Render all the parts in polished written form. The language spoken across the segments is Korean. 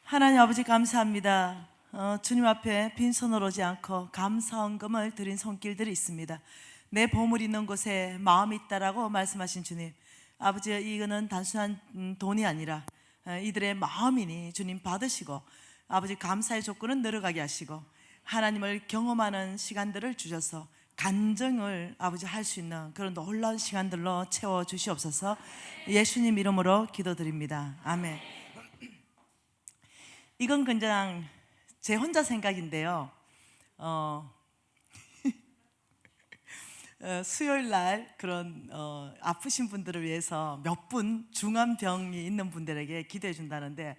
하나님 아버지 감사합니다. 주님 앞에 빈손으로 오지 않고 감사헌금을 드린 손길들이 있습니다. 내 보물 있는 곳에 마음이 있다라고 말씀하신 주님, 아버지, 이거는 단순한 돈이 아니라 이들의 마음이니 주님 받으시고, 아버지 감사의 조건은 늘어가게 하시고 하나님을 경험하는 시간들을 주셔서 간증을 아버지 할 수 있는 그런 놀라운 시간들로 채워 주시옵소서. 예수님 이름으로 기도드립니다. 아멘. 이건 그냥 제 혼자 생각인데요. 수요일 날 그런 아프신 분들을 위해서 몇 분 중환병이 있는 분들에게 기도해 준다는데,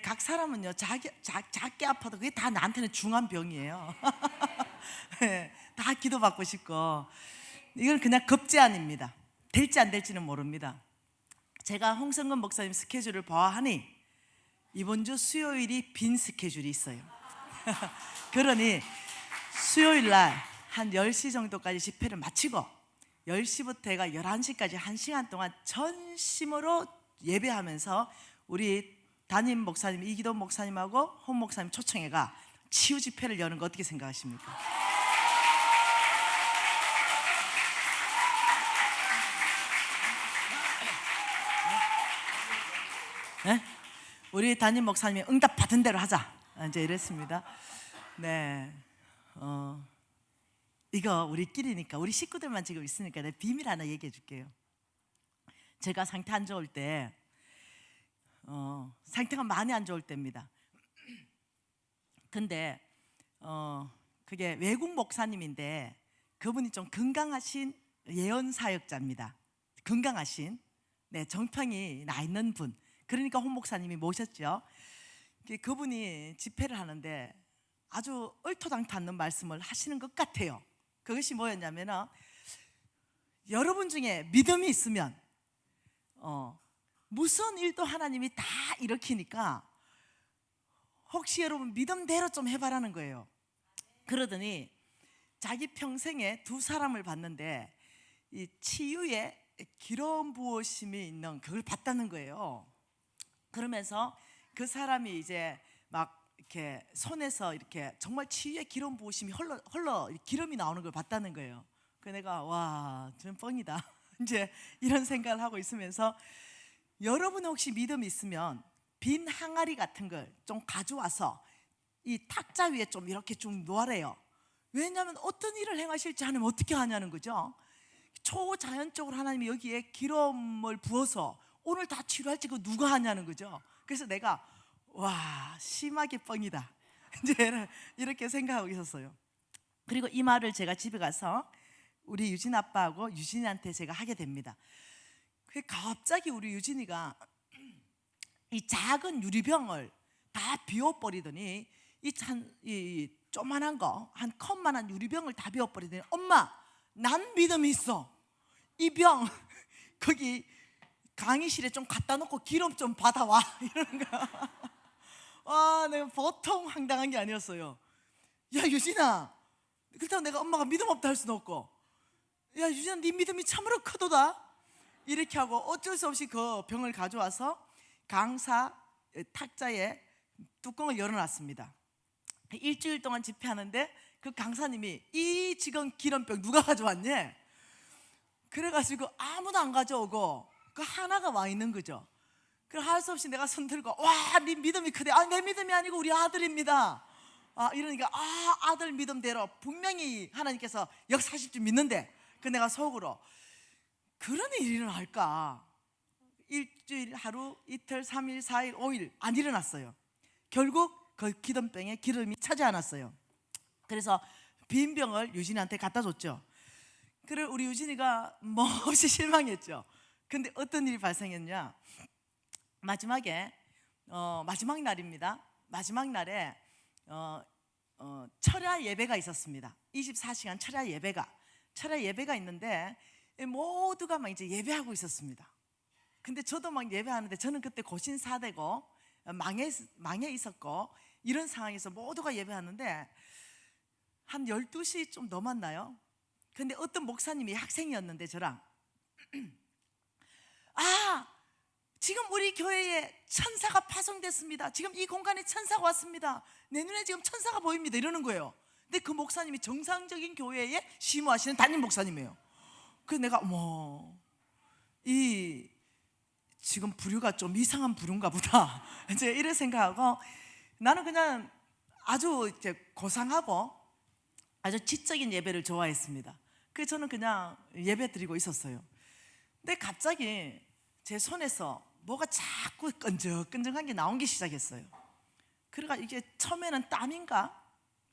각 사람은요 작게 아파도 그게 다 나한테는 중환병이에요. 다 기도받고 싶고, 이건 그냥 급제안입니다. 될지 안 될지는 모릅니다. 제가 홍성근 목사님 스케줄을 보아하니 이번 주 수요일이 빈 스케줄이 있어요. 그러니 수요일 날 한 10시 정도까지 집회를 마치고 10시부터 해가 11시까지 1시간 동안 전심으로 예배하면서 우리 담임 목사님, 이기도 목사님하고 홍 목사님 초청회가 치유 집회를 여는 거 어떻게 생각하십니까? 네? 우리 담임 목사님이 응답 받은 대로 하자, 이제 이랬습니다. 네, 이거 우리끼리니까, 우리 식구들만 지금 있으니까 내가 비밀 하나 얘기해 줄게요. 제가 상태 안 좋을 때, 상태가 많이 안 좋을 때입니다. 근데 그게 외국 목사님인데 그분이 좀 건강하신 예언 사역자입니다. 건강하신, 네, 정평이 나 있는 분. 그러니까 홍 목사님이 모셨죠. 그분이 집회를 하는데 아주 얼토당토 않는 말씀을 하시는 것 같아요. 그것이 뭐였냐면, 여러분 중에 믿음이 있으면 무슨 일도 하나님이 다 일으키니까 혹시 여러분 믿음대로 좀 해봐라는 거예요. 그러더니 자기 평생에 두 사람을 봤는데 이 치유에 기름 부으심이 있는 그걸 봤다는 거예요. 그러면서 그 사람이 이제 막 이렇게 손에서 이렇게 정말 치유의 기름 부으심이 흘러 기름이 나오는 걸 봤다는 거예요. 그래서 내가 와, 좀 뻥이다. 이제 이런 생각을 하고 있으면서, 여러분 혹시 믿음이 있으면 빈 항아리 같은 걸 좀 가져와서 이 탁자 위에 좀 이렇게 좀 놓아래요. 왜냐하면 어떤 일을 행하실지 하나님 어떻게 하냐는 거죠. 초자연적으로 하나님이 여기에 기름을 부어서 오늘 다 치료할지 그거 누가 하냐는 거죠. 그래서 내가 와, 심하게 뻥이다. 이제 이렇게 생각하고 있었어요. 그리고 이 말을 제가 집에 가서 우리 유진 아빠하고 유진이한테 제가 하게 됩니다. 갑자기 우리 유진이가 이 작은 유리병을 다 비워버리더니 이 조만한 거, 한 컵만한 유리병을 다 비워버리더니, 엄마, 난 믿음이 있어. 이 병 거기 강의실에 좀 갖다 놓고 기름 좀 받아와. 이러는 거야. 아, 내가 보통 황당한 게 아니었어요. 야, 유진아, 그렇다고 내가 엄마가 믿음 없다 할 수는 없고, 야, 유진아, 네 믿음이 참으로 크도다. 이렇게 하고 어쩔 수 없이 그 병을 가져와서 강사 탁자에 뚜껑을 열어놨습니다. 일주일 동안 집회하는데 그 강사님이 이 지금 기름병 누가 가져왔니? 그래가지고 아무도 안 가져오고 그 하나가 와 있는 거죠. 그래 할 수 없이 내가 손 들고, 와, 네 믿음이 크대. 아, 내 믿음이 아니고 우리 아들입니다. 이러니까 아들 믿음대로 분명히 하나님께서 역사하실 줄 믿는데, 그 내가 속으로 그런 일이 일어날까? 일주일, 하루, 이틀, 3일, 4일, 5일 안 일어났어요. 결국 그 기름병에 기름이 차지 않았어요. 그래서 빈 병을 유진이한테 갖다 줬죠. 그래 우리 유진이가 몹시 실망했죠. 근데 어떤 일이 발생했냐, 마지막에 마지막 날입니다. 마지막 날에 철야 예배가 있었습니다. 24시간 철야 예배가 있는데 모두가 막 이제 예배하고 있었습니다. 근데 저도 막 예배하는데, 저는 그때 고신사되고 망해 있었고 이런 상황에서 모두가 예배하는데 한 12시 좀 넘었나요? 근데 어떤 목사님이 학생이었는데 저랑 지금 우리 교회에 천사가 파송됐습니다. 지금 이 공간에 천사가 왔습니다. 내 눈에 지금 천사가 보입니다. 이러는 거예요. 근데 그 목사님이 정상적인 교회에 심호하시는 담임 목사님이에요. 그래서 내가 이 지금 부류가 좀 이상한 부류인가 보다 이제 이래 생각하고, 나는 그냥 아주 이제 고상하고 아주 지적인 예배를 좋아했습니다. 그래서 저는 그냥 예배 드리고 있었어요. 근데 갑자기 제 손에서 뭐가 자꾸 끈적끈적한 게 나오기 시작했어요. 그러니까 이게 처음에는 땀인가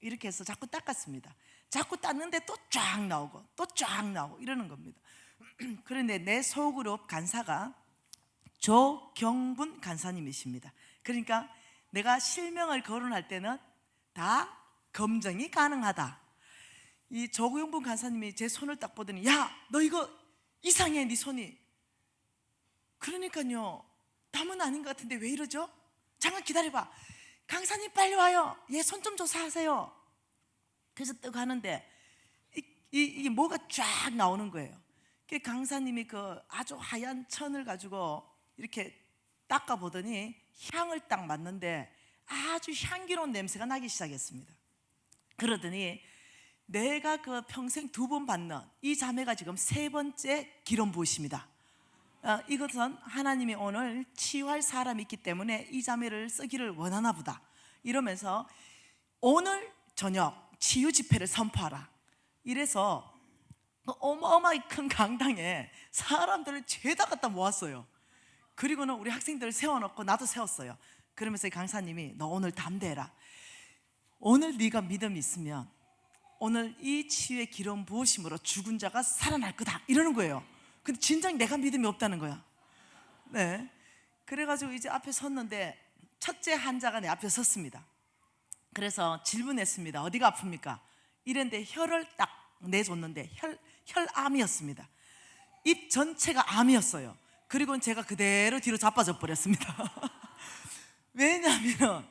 이렇게 해서 자꾸 닦았습니다. 자꾸 닦는데 또 쫙 나오고 또 쫙 나오고 이러는 겁니다. 그런데 내 소그룹 간사가 조경분 간사님이십니다. 그러니까 내가 실명을 거론할 때는 다 검증이 가능하다. 이 조경분 간사님이 제 손을 딱 보더니, 야, 너 이거 이상해, 네 손이. 그러니까요, 땀은 아닌 것 같은데 왜 이러죠? 잠깐 기다려봐, 강사님 빨리 와요, 얘 손 좀 조사하세요. 그래서 뜨고 하는데 이게 뭐가 쫙 나오는 거예요. 그 강사님이 그 아주 하얀 천을 가지고 이렇게 닦아보더니 향을 딱 맡는데 아주 향기로운 냄새가 나기 시작했습니다. 그러더니 내가 그 평생 2번 받는 이 자매가 지금 3번째 기름 부으십니다. 이것은 하나님이 오늘 치유할 사람이 있기 때문에 이 자매를 쓰기를 원하나 보다. 이러면서 오늘 저녁 치유 집회를 선포하라. 이래서 어마어마하게 큰 강당에 사람들을 죄다 갖다 모았어요. 그리고는 우리 학생들을 세워놓고 나도 세웠어요. 그러면서 강사님이, 너 오늘 담대해라. 오늘 네가 믿음이 있으면 오늘 이 치유의 기름 부으심으로 죽은 자가 살아날 거다, 이러는 거예요. 근데 진작 내가 믿음이 없다는 거야. 네. 그래가지고 이제 앞에 섰는데 첫째 환자가 내 앞에 섰습니다. 그래서 질문했습니다. 어디가 아픕니까? 이랬는데 혀를 딱 내줬는데 혈암이었습니다. 입 전체가 암이었어요. 그리고 제가 그대로 뒤로 자빠져 버렸습니다. 왜냐하면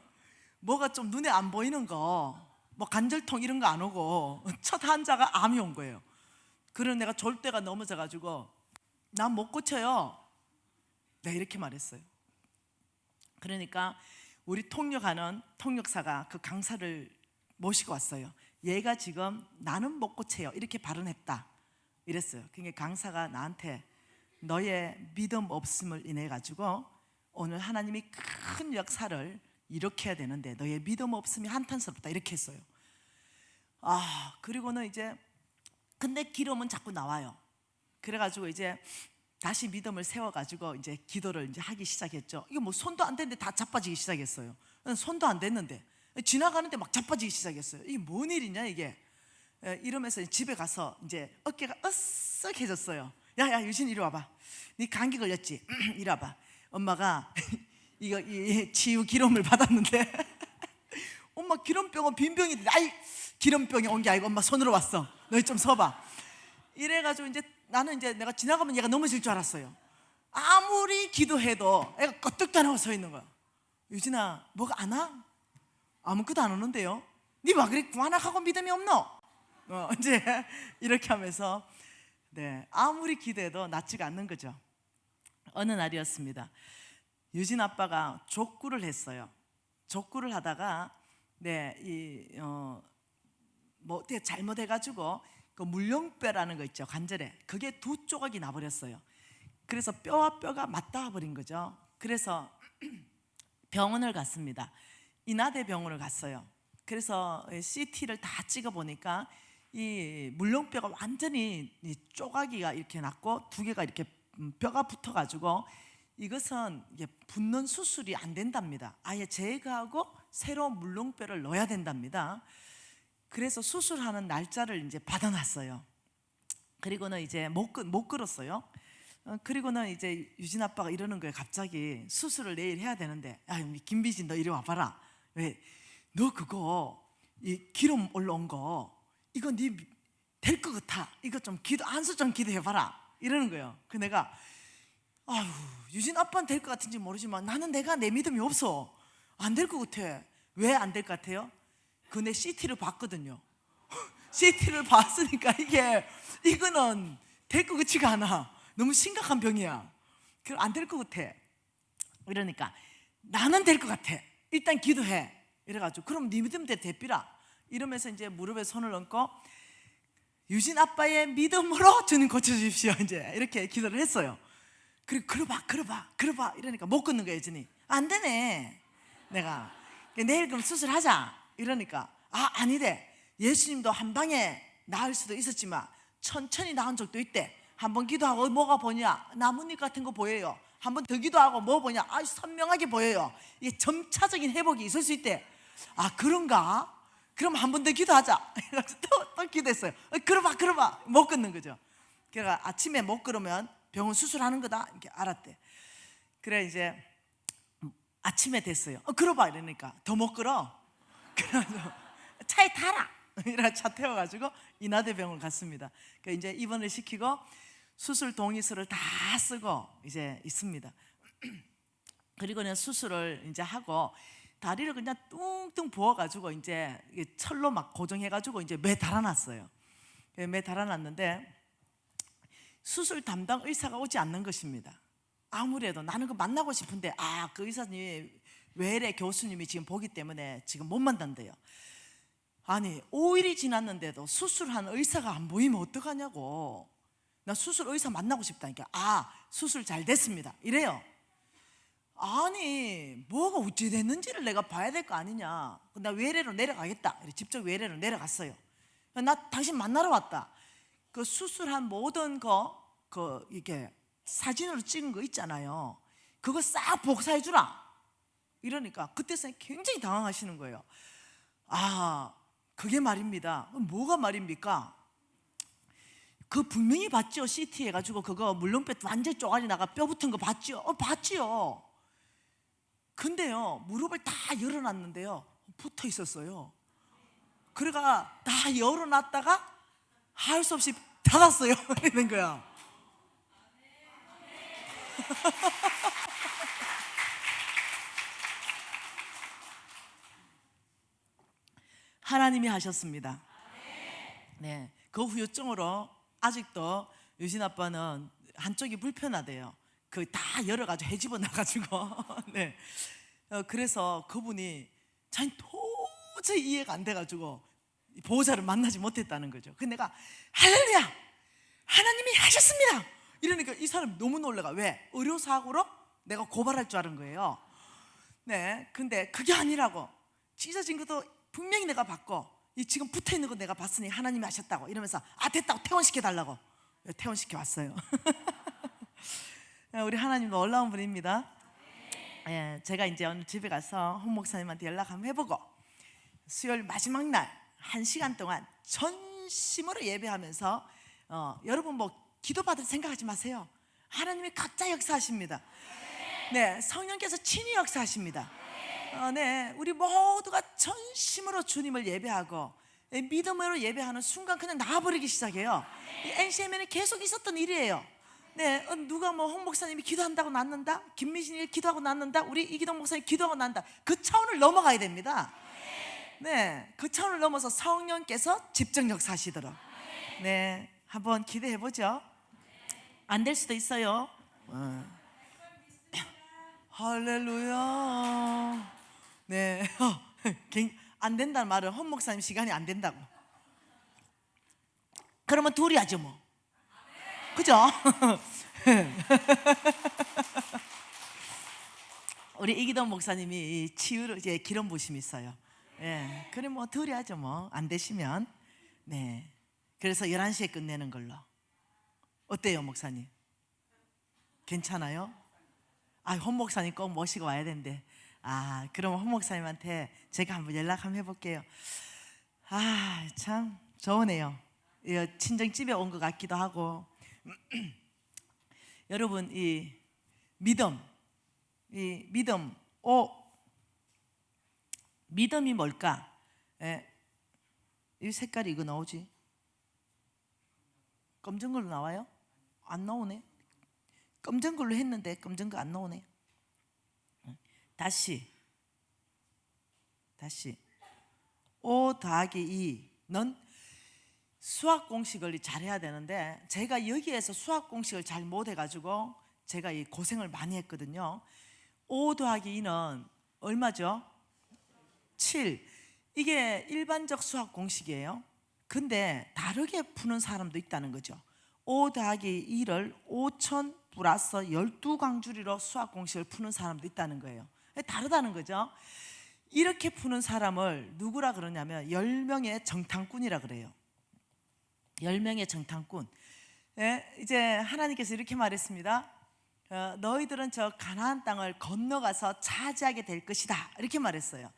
뭐가 좀 눈에 안 보이는 거, 뭐 관절통 이런 거 안 오고 첫 환자가 암이 온 거예요. 그래서 내가 졸대가 넘어져가지고, 난 못 고쳐요, 내가 이렇게 말했어요. 그러니까 우리 통역하는 통역사가 그 강사를 모시고 왔어요. 얘가 지금 나는 못 고쳐요 이렇게 발언했다 이랬어요. 그러니까 강사가 나한테, 너의 믿음 없음을 인해 가지고 오늘 하나님이 큰 역사를 일으켜야 되는데 너의 믿음 없음이 한탄스럽다, 이렇게 했어요. 그리고는 이제 근데 기름은 자꾸 나와요. 그래가지고 이제 다시 믿음을 세워가지고 이제 기도를 이제 하기 시작했죠. 이게 뭐 손도 안 됐는데 다 자빠지기 시작했어요. 손도 안 됐는데 지나가는데 막 자빠지기 시작했어요. 이게 뭔 일이냐 이게. 이러면서 집에 가서 이제 어깨가 으쓱해졌어요. 야야 유진 이리 와봐, 네 감기 걸렸지? 이리 와봐, 엄마가 이거 이 치유 기름을 받았는데 엄마 기름병은 빈병인데, 아이 기름병이 온 게 아니고 엄마 손으로 왔어, 너희 좀 서봐. 이래가지고 이제 나는 이제 내가 지나가면 얘가 넘어질 줄 알았어요. 아무리 기도해도 애가 껐득도 안 하고 서 있는 거야. 유진아 뭐가 안 와? 아무것도 안 오는데요? 니 와 그래 완악하고 믿음이 없노? 이제 이렇게 하면서 네, 아무리 기도해도 낫지가 않는 거죠. 어느 날이었습니다. 유진 아빠가 족구를 했어요. 족구를 하다가 뭐 어떻게 잘못해가지고 그 물렁뼈라는 거 있죠, 관절에, 그게 2조각이 나버렸어요. 그래서 뼈와 뼈가 맞닿아 버린 거죠. 그래서 병원을 갔습니다. 인하대 병원을 갔어요. 그래서 CT를 다 찍어 보니까 이 물렁뼈가 완전히 쪼가기가 이렇게 났고 2개가 이렇게 뼈가 붙어가지고 이것은 이게 붙는 수술이 안 된답니다. 아예 제거하고 새로운 물렁뼈를 넣어야 된답니다. 그래서 수술하는 날짜를 이제 받아놨어요. 그리고는 이제 못 끌었어요. 그리고는 이제 유진 아빠가 이러는 거예요. 갑자기 수술을 내일 해야 되는데, 야 김비진 너 이리 와봐라. 왜? 너 그거 이 기름 올라온 거 이거 네 될 것 같아. 이거 좀 안수 좀 기도해봐라. 이러는 거예요. 그 내가 유진 아빠는 될 것 같은지 모르지만 나는 내가 내 믿음이 없어. 안 될 것 같아. 왜 안 될 것 같아요? 그 내 CT를 봤거든요. CT를 봤으니까 이거는 될 것 같지가 않아. 너무 심각한 병이야. 그럼 안 될 것 같아. 이러니까 나는 될 것 같아. 일단 기도해. 이래가지고 그럼 네 믿음대로 대피라. 이러면서 이제 무릎에 손을 얹고 유진 아빠의 믿음으로 주님 고쳐주십시오. 이제 이렇게 기도를 했어요. 그리고 걸어봐 이러니까 못 걷는 거예요. 유진이 안 되네. 내가 내일 그럼 수술하자 이러니까 아니래. 예수님도 한 방에 나을 수도 있었지만 천천히 나은 적도 있대. 한번 기도하고 뭐가 보냐, 나뭇잎 같은 거 보여요. 한번 더 기도하고 뭐 보냐, 선명하게 보여요. 이게 점차적인 회복이 있을 수 있대. 그런가? 그럼 한 번 더 기도하자. 또 기도했어요. 걸어봐 못 걷는 거죠. 그래가 아침에 못 걸으면 병원 수술하는 거다 이렇게 알았대. 그래 이제 아침에 됐어요. 걸어봐 이러니까 더 못 걸어. 그래가지고 차에 타라 이래 차 태워가지고 인하대병원 갔습니다. 이제 입원을 시키고 수술 동의서를 다 쓰고 이제 있습니다. 그리고는 수술을 이제 하고 다리를 그냥 뚱뚱 부어가지고 이제 철로 막 고정해가지고 이제 매 달아놨어요. 매 달아놨는데 수술 담당 의사가 오지 않는 것입니다. 아무래도 나는 그 만나고 싶은데 그 의사님이 외래 교수님이 지금 보기 때문에 지금 못 만난대요. 아니 5일이 지났는데도 수술한 의사가 안 보이면 어떡하냐고. 나 수술 의사 만나고 싶다니까. 수술 잘 됐습니다 이래요. 아니 뭐가 어찌 됐는지를 내가 봐야 될 거 아니냐. 나 외래로 내려가겠다. 직접 외래로 내려갔어요. 나 당신 만나러 왔다. 그 수술한 모든 이게 사진으로 찍은 거 있잖아요. 그거 싹 복사해 주라. 이러니까 그때서 굉장히 당황하시는 거예요. 그게 말입니다. 뭐가 말입니까? 그 분명히 봤죠. CT 해가지고 그거 물렁뼈 완전 쪼가리 나가 뼈 붙은 거 봤죠. 봤지요. 근데요 무릎을 다 열어놨는데요 붙어 있었어요. 그래가 다 열어놨다가 할 수 없이 닫았어요. 이런 거야. 하나님이 하셨습니다. 네, 그 후유증으로 아직도 유진 아빠는 한쪽이 불편하대요. 그 다 열어가지고 헤집어 놔가지고 네. 그래서 그분이 자기 도저히 이해가 안 돼가지고 보호자를 만나지 못했다는 거죠. 근데 내가 할렐루야 하나님이 하셨습니다 이러니까 이 사람이 너무 놀라가. 왜? 의료사고로 내가 고발할 줄 아는 거예요. 네, 근데 그게 아니라고. 찢어진 것도 분명히 내가 봤고 지금 붙어있는 거 내가 봤으니 하나님이 하셨다고 이러면서 됐다고 퇴원시켜달라고 퇴원시켜 왔어요. 우리 하나님 놀라운 분입니다. 제가 이제 오늘 집에 가서 홍 목사님한테 연락 한번 해보고 수요일 마지막 날 1시간 동안 전심으로 예배하면서 여러분 뭐 기도받을 생각하지 마세요. 하나님이 각자 역사하십니다. 네, 성령께서 친히 역사하십니다. 네, 우리 모두가 전심으로 주님을 예배하고 믿음으로 예배하는 순간 그냥 나와버리기 시작해요. 이 NCM에는 계속 있었던 일이에요. 네, 누가 뭐 홍 목사님이 기도한다고 낫는다, 김미진이 기도하고 낫는다, 우리 이기동 목사님 기도하고 낫는다, 그 차원을 넘어가야 됩니다. 네, 그 차원을 넘어서 성령께서 집중 역사하시도록. 네, 한번 기대해 보죠. 안 될 수도 있어요. 할렐루야. 네, 안 된다는 말은 홍 목사님 시간이 안 된다고. 그러면 둘이 하죠 뭐. 그죠? 우리 이기동 목사님이 치유를 이제 기름 부심이 있어요. 예, 그래 뭐 둘이 하죠 뭐. 안 되시면. 네, 그래서 11시에 끝내는 걸로. 어때요 목사님? 괜찮아요? 홍 목사님 꼭 모시고 와야 된대. 그럼 홍 목사님한테 제가 한번 연락 한번 해볼게요. 참 좋으네요. 친정집에 온 것 같기도 하고. 여러분 이 믿음이 뭘까? 이 색깔이 이거 나오지? 검정 걸로 나와요? 안 나오네. 검정 걸로 했는데 검정 거 안 나오네. 다시 O 더하기 2는 수학 공식을 잘해야 되는데 제가 여기에서 수학 공식을 잘 못해가지고 제가 이 고생을 많이 했거든요. 5 더하기 2는 얼마죠? 7. 이게 일반적 수학 공식이에요. 근데 다르게 푸는 사람도 있다는 거죠. 5 더하기 2를 5천 플러스 12강줄이로 수학 공식을 푸는 사람도 있다는 거예요. 다르다는 거죠. 이렇게 푸는 사람을 누구라 그러냐면 10명의 정탐꾼이라 그래요. 10명의 정탐꾼. 이제 하나님께서 이렇게 말했습니다. 너희들은 저 가나안 땅을 건너가서 차지하게 될 것이다, 이렇게 말했어요.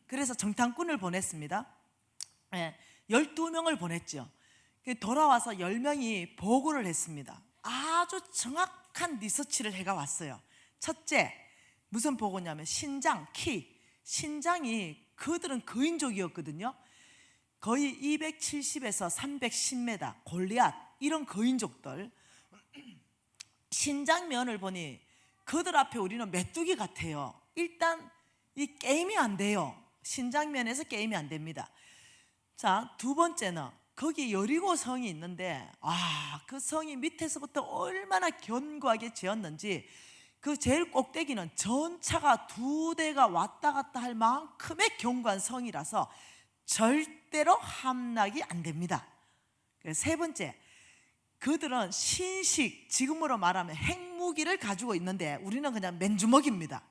그래서 정탐꾼을 보냈습니다. 12명을 보냈죠. 돌아와서 10명이 보고를 했습니다. 아주 정확한 리서치를 해가 왔어요. 첫째, 무슨 보고냐면 신장, 키. 신장이 그들은 거인족이었거든요. 거의 270에서 310m, 골리앗, 이런 거인족들. 신장면을 보니 그들 앞에 우리는 메뚜기 같아요. 일단 이 게임이 안 돼요. 신장면에서 게임이 안 됩니다. 자, 두 번째는 거기 여리고 성이 있는데, 그 성이 밑에서부터 얼마나 견고하게 지었는지, 그 제일 꼭대기는 전차가 2대가 왔다 갔다 할 만큼의 견고한 성이라서 절대로 함락이 안 됩니다. 세 번째, 그들은 신식, 지금으로 말하면 핵무기를 가지고 있는데 우리는 그냥 맨주먹입니다.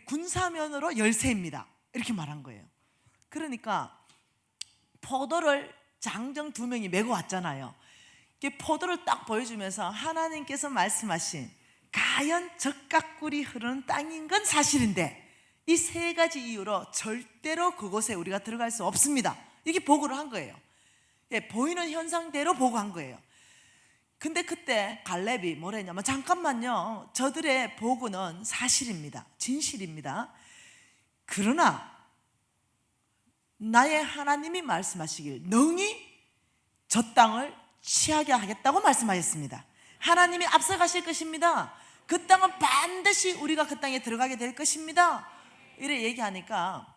군사면으로 열세입니다, 이렇게 말한 거예요. 그러니까 포도를 장정 2명이 메고 왔잖아요. 포도를 딱 보여주면서 하나님께서 말씀하신 가연 젖과 꿀이 흐르는 땅인 건 사실인데 이 3가지 이유로 절대로 그곳에 우리가 들어갈 수 없습니다, 이렇게 보고를 한 거예요. 보이는 현상대로 보고한 거예요. 근데 그때 갈렙이 뭐라 했냐면, 잠깐만요, 저들의 보고는 사실입니다, 진실입니다. 그러나 나의 하나님이 말씀하시길 능히 저 땅을 취하게 하겠다고 말씀하셨습니다. 하나님이 앞서가실 것입니다. 그 땅은 반드시 우리가 그 땅에 들어가게 될 것입니다, 이래 얘기하니까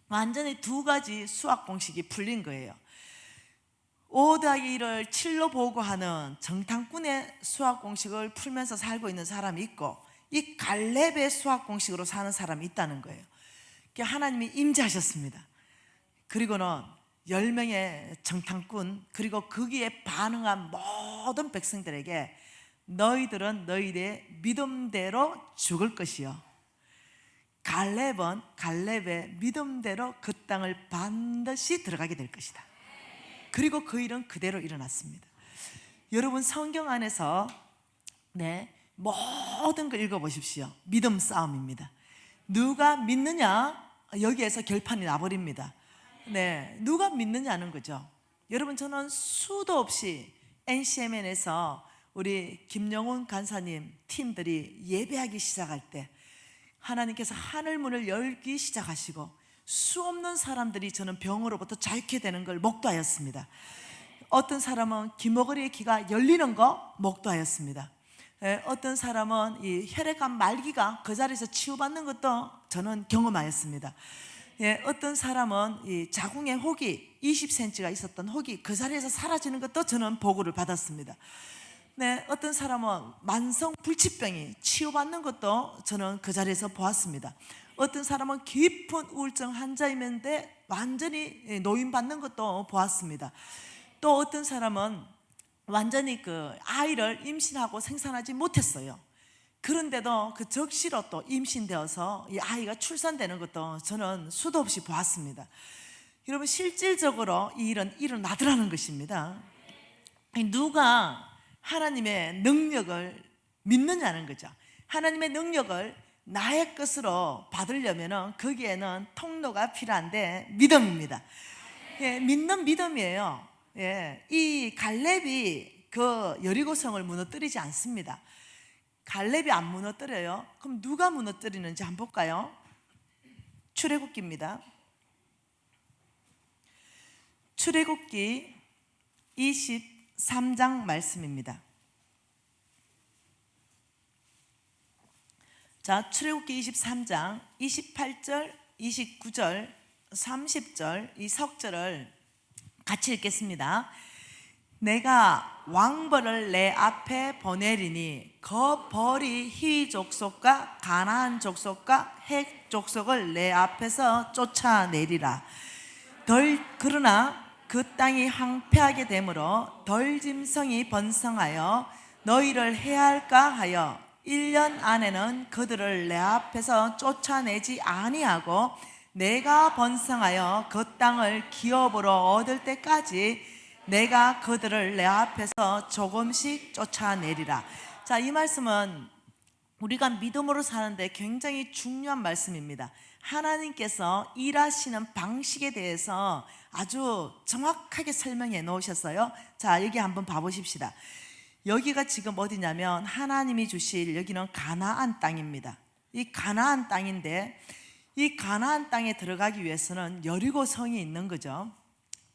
완전히 2가지 수학 공식이 풀린 거예요. 5 더하기 1을 7로 보고하는 정탐꾼의 수학 공식을 풀면서 살고 있는 사람이 있고, 이 갈렙의 수학 공식으로 사는 사람이 있다는 거예요. 하나님이 임재하셨습니다. 그리고는 10명의 정탐꾼, 그리고 거기에 반응한 모든 백성들에게 너희들은 너희의 믿음대로 죽을 것이요, 갈렙은 갈렙의 믿음대로 그 땅을 반드시 들어가게 될 것이다. 그리고 그 일은 그대로 일어났습니다. 여러분, 성경 안에서 모든 걸 읽어보십시오. 믿음 싸움입니다. 누가 믿느냐, 여기에서 결판이 나버립니다. 누가 믿느냐는 거죠. 여러분, 저는 수도 없이 NCMN에서 우리 김영훈 간사님 팀들이 예배하기 시작할 때 하나님께서 하늘문을 열기 시작하시고 수 없는 사람들이 저는 병으로부터 자유케 되는 걸 목도하였습니다. 어떤 사람은 귀머거리의 귀가 열리는 거 목도하였습니다. 어떤 사람은 이 혈액암 말기가 그 자리에서 치유받는 것도 저는 경험하였습니다. 어떤 사람은 이 자궁의 혹이 20cm가 있었던 혹이 그 자리에서 사라지는 것도 저는 보고를 받았습니다. 어떤 사람은 만성 불치병이 치유받는 것도 저는 그 자리에서 보았습니다. 어떤 사람은 깊은 우울증 환자이면데 완전히 노인받는 것도 보았습니다. 또 어떤 사람은 완전히 그 아이를 임신하고 생산하지 못했어요. 그런데도 그 적시로 또 임신되어서 이 아이가 출산되는 것도 저는 수도 없이 보았습니다. 여러분, 실질적으로 이 일은 일어나더라는 것입니다. 누가 하나님의 능력을 믿느냐는 거죠. 하나님의 능력을 나의 것으로 받으려면 거기에는 통로가 필요한데 믿음입니다. 믿는 믿음이에요. 이 갈렙이 그 여리고성을 무너뜨리지 않습니다. 갈렙이 안 무너뜨려요. 그럼 누가 무너뜨리는지 한번 볼까요? 출애굽기입니다. 출애굽기 23장 말씀입니다. 자, 출애굽기 23장 28절, 29절, 30절 이 석절을 같이 읽겠습니다. 내가 왕벌을 내 앞에 보내리니 그 벌이 히 족속과 가나안 족속과 헷 족속을 내 앞에서 쫓아내리라. 그러나 그 땅이 황폐하게 되므로 덜짐승이 번성하여 너희를 해할까 하여 1년 안에는 그들을 내 앞에서 쫓아내지 아니하고 내가 번성하여 그 땅을 기업으로 얻을 때까지 내가 그들을 내 앞에서 조금씩 쫓아내리라. 자, 이 말씀은 우리가 믿음으로 사는데 굉장히 중요한 말씀입니다. 하나님께서 일하시는 방식에 대해서 아주 정확하게 설명해 놓으셨어요. 자, 여기 한번 봐보십시다. 여기가 지금 어디냐면 하나님이 주실, 여기는 가나안 땅입니다. 이 가나안 땅인데, 이 가나안 땅에 들어가기 위해서는 여리고 성이 있는 거죠.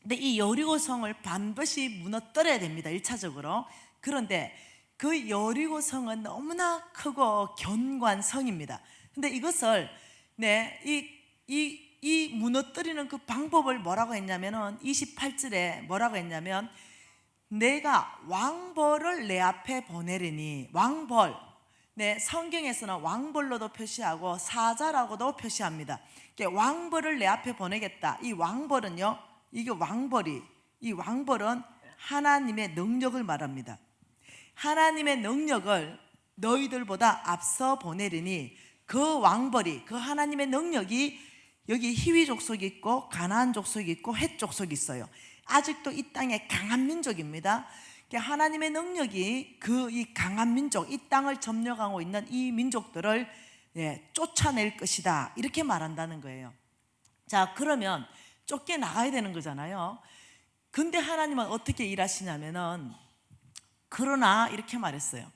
근데 이 여리고 성을 반드시 무너뜨려야 됩니다, 1차적으로. 그런데 그 여리고 성은 너무나 크고 견고한 성입니다. 근데 이것을 이 무너뜨리는 그 방법을 뭐라고 했냐면은 28절에 뭐라고 했냐면, 내가 왕벌을 내 앞에 보내리니, 왕벌, 성경에서는 왕벌로도 표시하고 사자라고도 표시합니다. 왕벌을 내 앞에 보내겠다. 이 왕벌은요, 이 왕벌은 하나님의 능력을 말합니다. 하나님의 능력을 너희들보다 앞서 보내리니 그 왕벌이, 그 하나님의 능력이, 여기 히위 족속이 있고 가나안 족속이 있고 헷 족속이 있어요. 아직도 이 땅에 강한 민족입니다. 하나님의 능력이 이 강한 민족, 이 땅을 점령하고 있는 이 민족들을 쫓아낼 것이다, 이렇게 말한다는 거예요. 자, 그러면 쫓겨나가야 되는 거잖아요. 근데 하나님은 어떻게 일하시냐면은 그러나 이렇게 말했어요.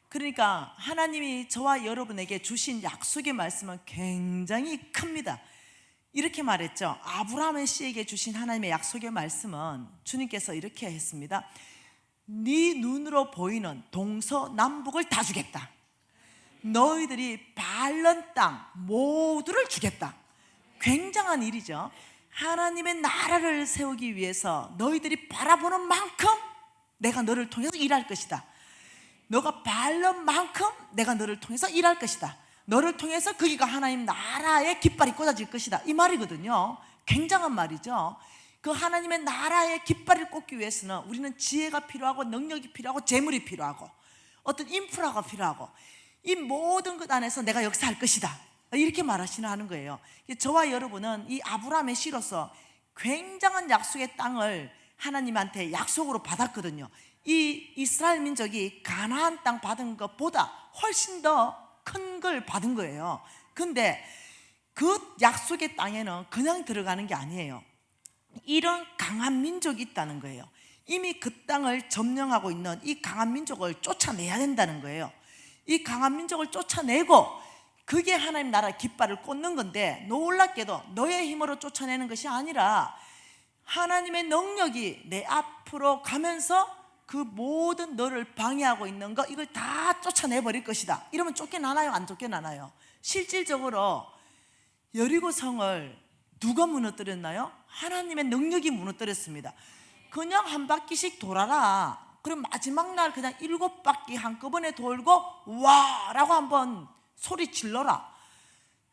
그러니까 하나님이 저와 여러분에게 주신 약속의 말씀은 굉장히 큽니다. 이렇게 말했죠. 아브라함의 씨에게 주신 하나님의 약속의 말씀은 주님께서 이렇게 했습니다. 네 눈으로 보이는 동서남북을 다 주겠다. 너희들이 밟는 땅 모두를 주겠다. 굉장한 일이죠. 하나님의 나라를 세우기 위해서 너희들이 바라보는 만큼 내가 너를 통해서 일할 것이다. 너가 밟는 만큼 내가 너를 통해서 일할 것이다. 너를 통해서 거기가 하나님 나라의 깃발이 꽂아질 것이다, 이 말이거든요. 굉장한 말이죠. 그 하나님의 나라의 깃발을 꽂기 위해서는 우리는 지혜가 필요하고 능력이 필요하고 재물이 필요하고 어떤 인프라가 필요하고, 이 모든 것 안에서 내가 역사할 것이다, 이렇게 말하시는 거예요. 저와 여러분은 이 아브라함의 씨로서 굉장한 약속의 땅을 하나님한테 약속으로 받았거든요. 이 이스라엘 민족이 가나안 땅 받은 것보다 훨씬 더 큰 걸 받은 거예요. 근데 그 약속의 땅에는 그냥 들어가는 게 아니에요. 이런 강한 민족이 있다는 거예요. 이미 그 땅을 점령하고 있는 이 강한 민족을 쫓아내야 된다는 거예요. 이 강한 민족을 쫓아내고 그게 하나님 나라 깃발을 꽂는 건데, 놀랍게도 너의 힘으로 쫓아내는 것이 아니라 하나님의 능력이 내 앞으로 가면서 그 모든 너를 방해하고 있는 거, 이걸 다 쫓아내버릴 것이다. 이러면 쫓겨나나요? 안 쫓겨나나요? 실질적으로 여리고 성을 누가 무너뜨렸나요? 하나님의 능력이 무너뜨렸습니다. 그냥 한 바퀴씩 돌아라. 그럼 마지막 날 그냥 7바퀴 한꺼번에 돌고 와! 라고 한번 소리 질러라.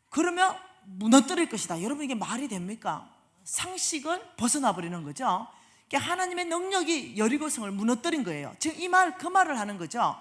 그러면 무너뜨릴 것이다. 여러분, 이게 말이 됩니까? 상식을 벗어나 버리는 거죠. 하나님의 능력이 여리고성을 무너뜨린 거예요. 지금 그 말을 하는 거죠.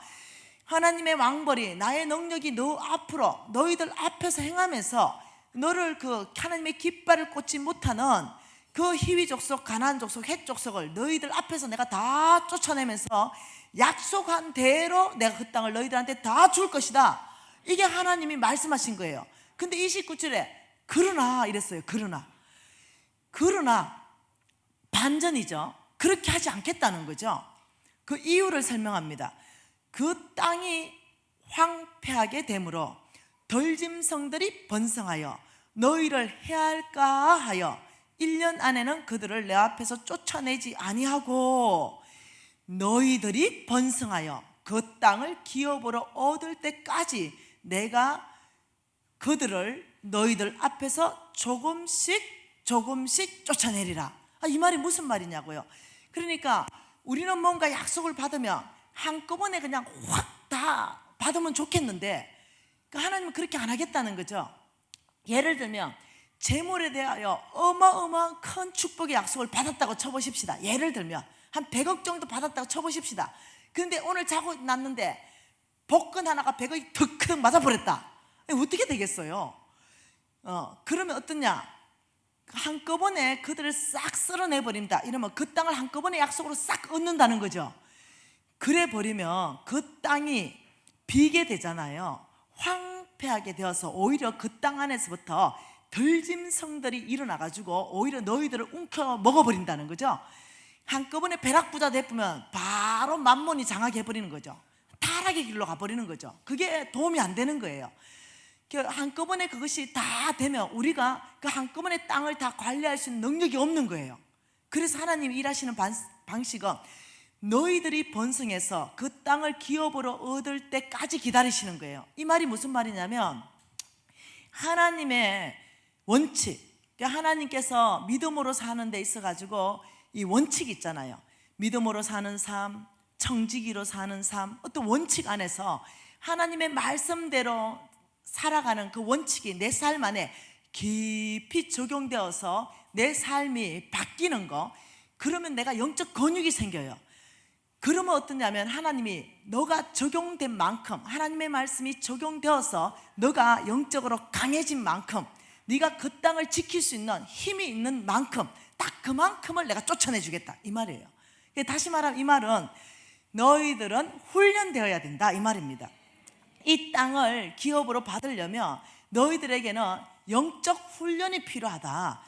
하나님의 왕벌이, 나의 능력이 너 앞으로, 너희들 앞에서 행하면서 너를 하나님의 깃발을 꽂지 못하는 그 히위 족속, 가나안 족속, 헷 족속을 너희들 앞에서 내가 다 쫓아내면서 약속한 대로 내가 그 땅을 너희들한테 다 줄 것이다. 이게 하나님이 말씀하신 거예요. 근데 29절에 그러나 이랬어요. 그러나 반전이죠. 그렇게 하지 않겠다는 거죠. 그 이유를 설명합니다. 그 땅이 황폐하게 되므로 덜짐승들이 번성하여 너희를 해할까 하여 1년 안에는 그들을 내 앞에서 쫓아내지 아니하고 너희들이 번성하여 그 땅을 기업으로 얻을 때까지 내가 그들을 너희들 앞에서 조금씩 쫓아내리라. 이 말이 무슨 말이냐고요. 그러니까 우리는 뭔가 약속을 받으면 한꺼번에 그냥 확 다 받으면 좋겠는데 하나님은 그렇게 안 하겠다는 거죠. 예를 들면 재물에 대하여 어마어마한 큰 축복의 약속을 받았다고 쳐보십시다. 예를 들면 한 100억 정도 받았다고 쳐보십시다. 그런데 오늘 자고 났는데 복권 하나가 100억이 턱 맞아버렸다. 어떻게 되겠어요? 그러면 어떠냐? 한꺼번에 그들을 싹 쓸어내버린다. 이러면 그 땅을 한꺼번에 약속으로 싹 얻는다는 거죠. 그래 버리면 그 땅이 비게 되잖아요. 황폐하게 되어서 오히려 그 땅 안에서부터 들짐승들이 일어나가지고 오히려 너희들을 움켜 먹어버린다는 거죠. 한꺼번에 벼락부자 되면 바로 만몬이 장하게 해버리는 거죠. 타락의 길로 가버리는 거죠. 그게 도움이 안 되는 거예요. 한꺼번에 그것이 다 되면 우리가 그 한꺼번에 땅을 다 관리할 수 있는 능력이 없는 거예요. 그래서 하나님이 일하시는 방식은 너희들이 번성해서 그 땅을 기업으로 얻을 때까지 기다리시는 거예요. 이 말이 무슨 말이냐면 하나님의 원칙, 하나님께서 믿음으로 사는 데 있어가지고 이 원칙이 있잖아요. 믿음으로 사는 삶, 청지기로 사는 삶, 어떤 원칙 안에서 하나님의 말씀대로 살아가는 그 원칙이 내 삶 안에 깊이 적용되어서 내 삶이 바뀌는 거, 그러면 내가 영적 근육이 생겨요. 그러면 어떠냐면 하나님이 너가 적용된 만큼, 하나님의 말씀이 적용되어서 너가 영적으로 강해진 만큼, 네가 그 땅을 지킬 수 있는 힘이 있는 만큼 딱 그만큼을 내가 쫓아내 주겠다, 이 말이에요. 다시 말하면 이 말은 너희들은 훈련되어야 된다, 이 말입니다. 이 땅을 기업으로 받으려면 너희들에게는 영적 훈련이 필요하다.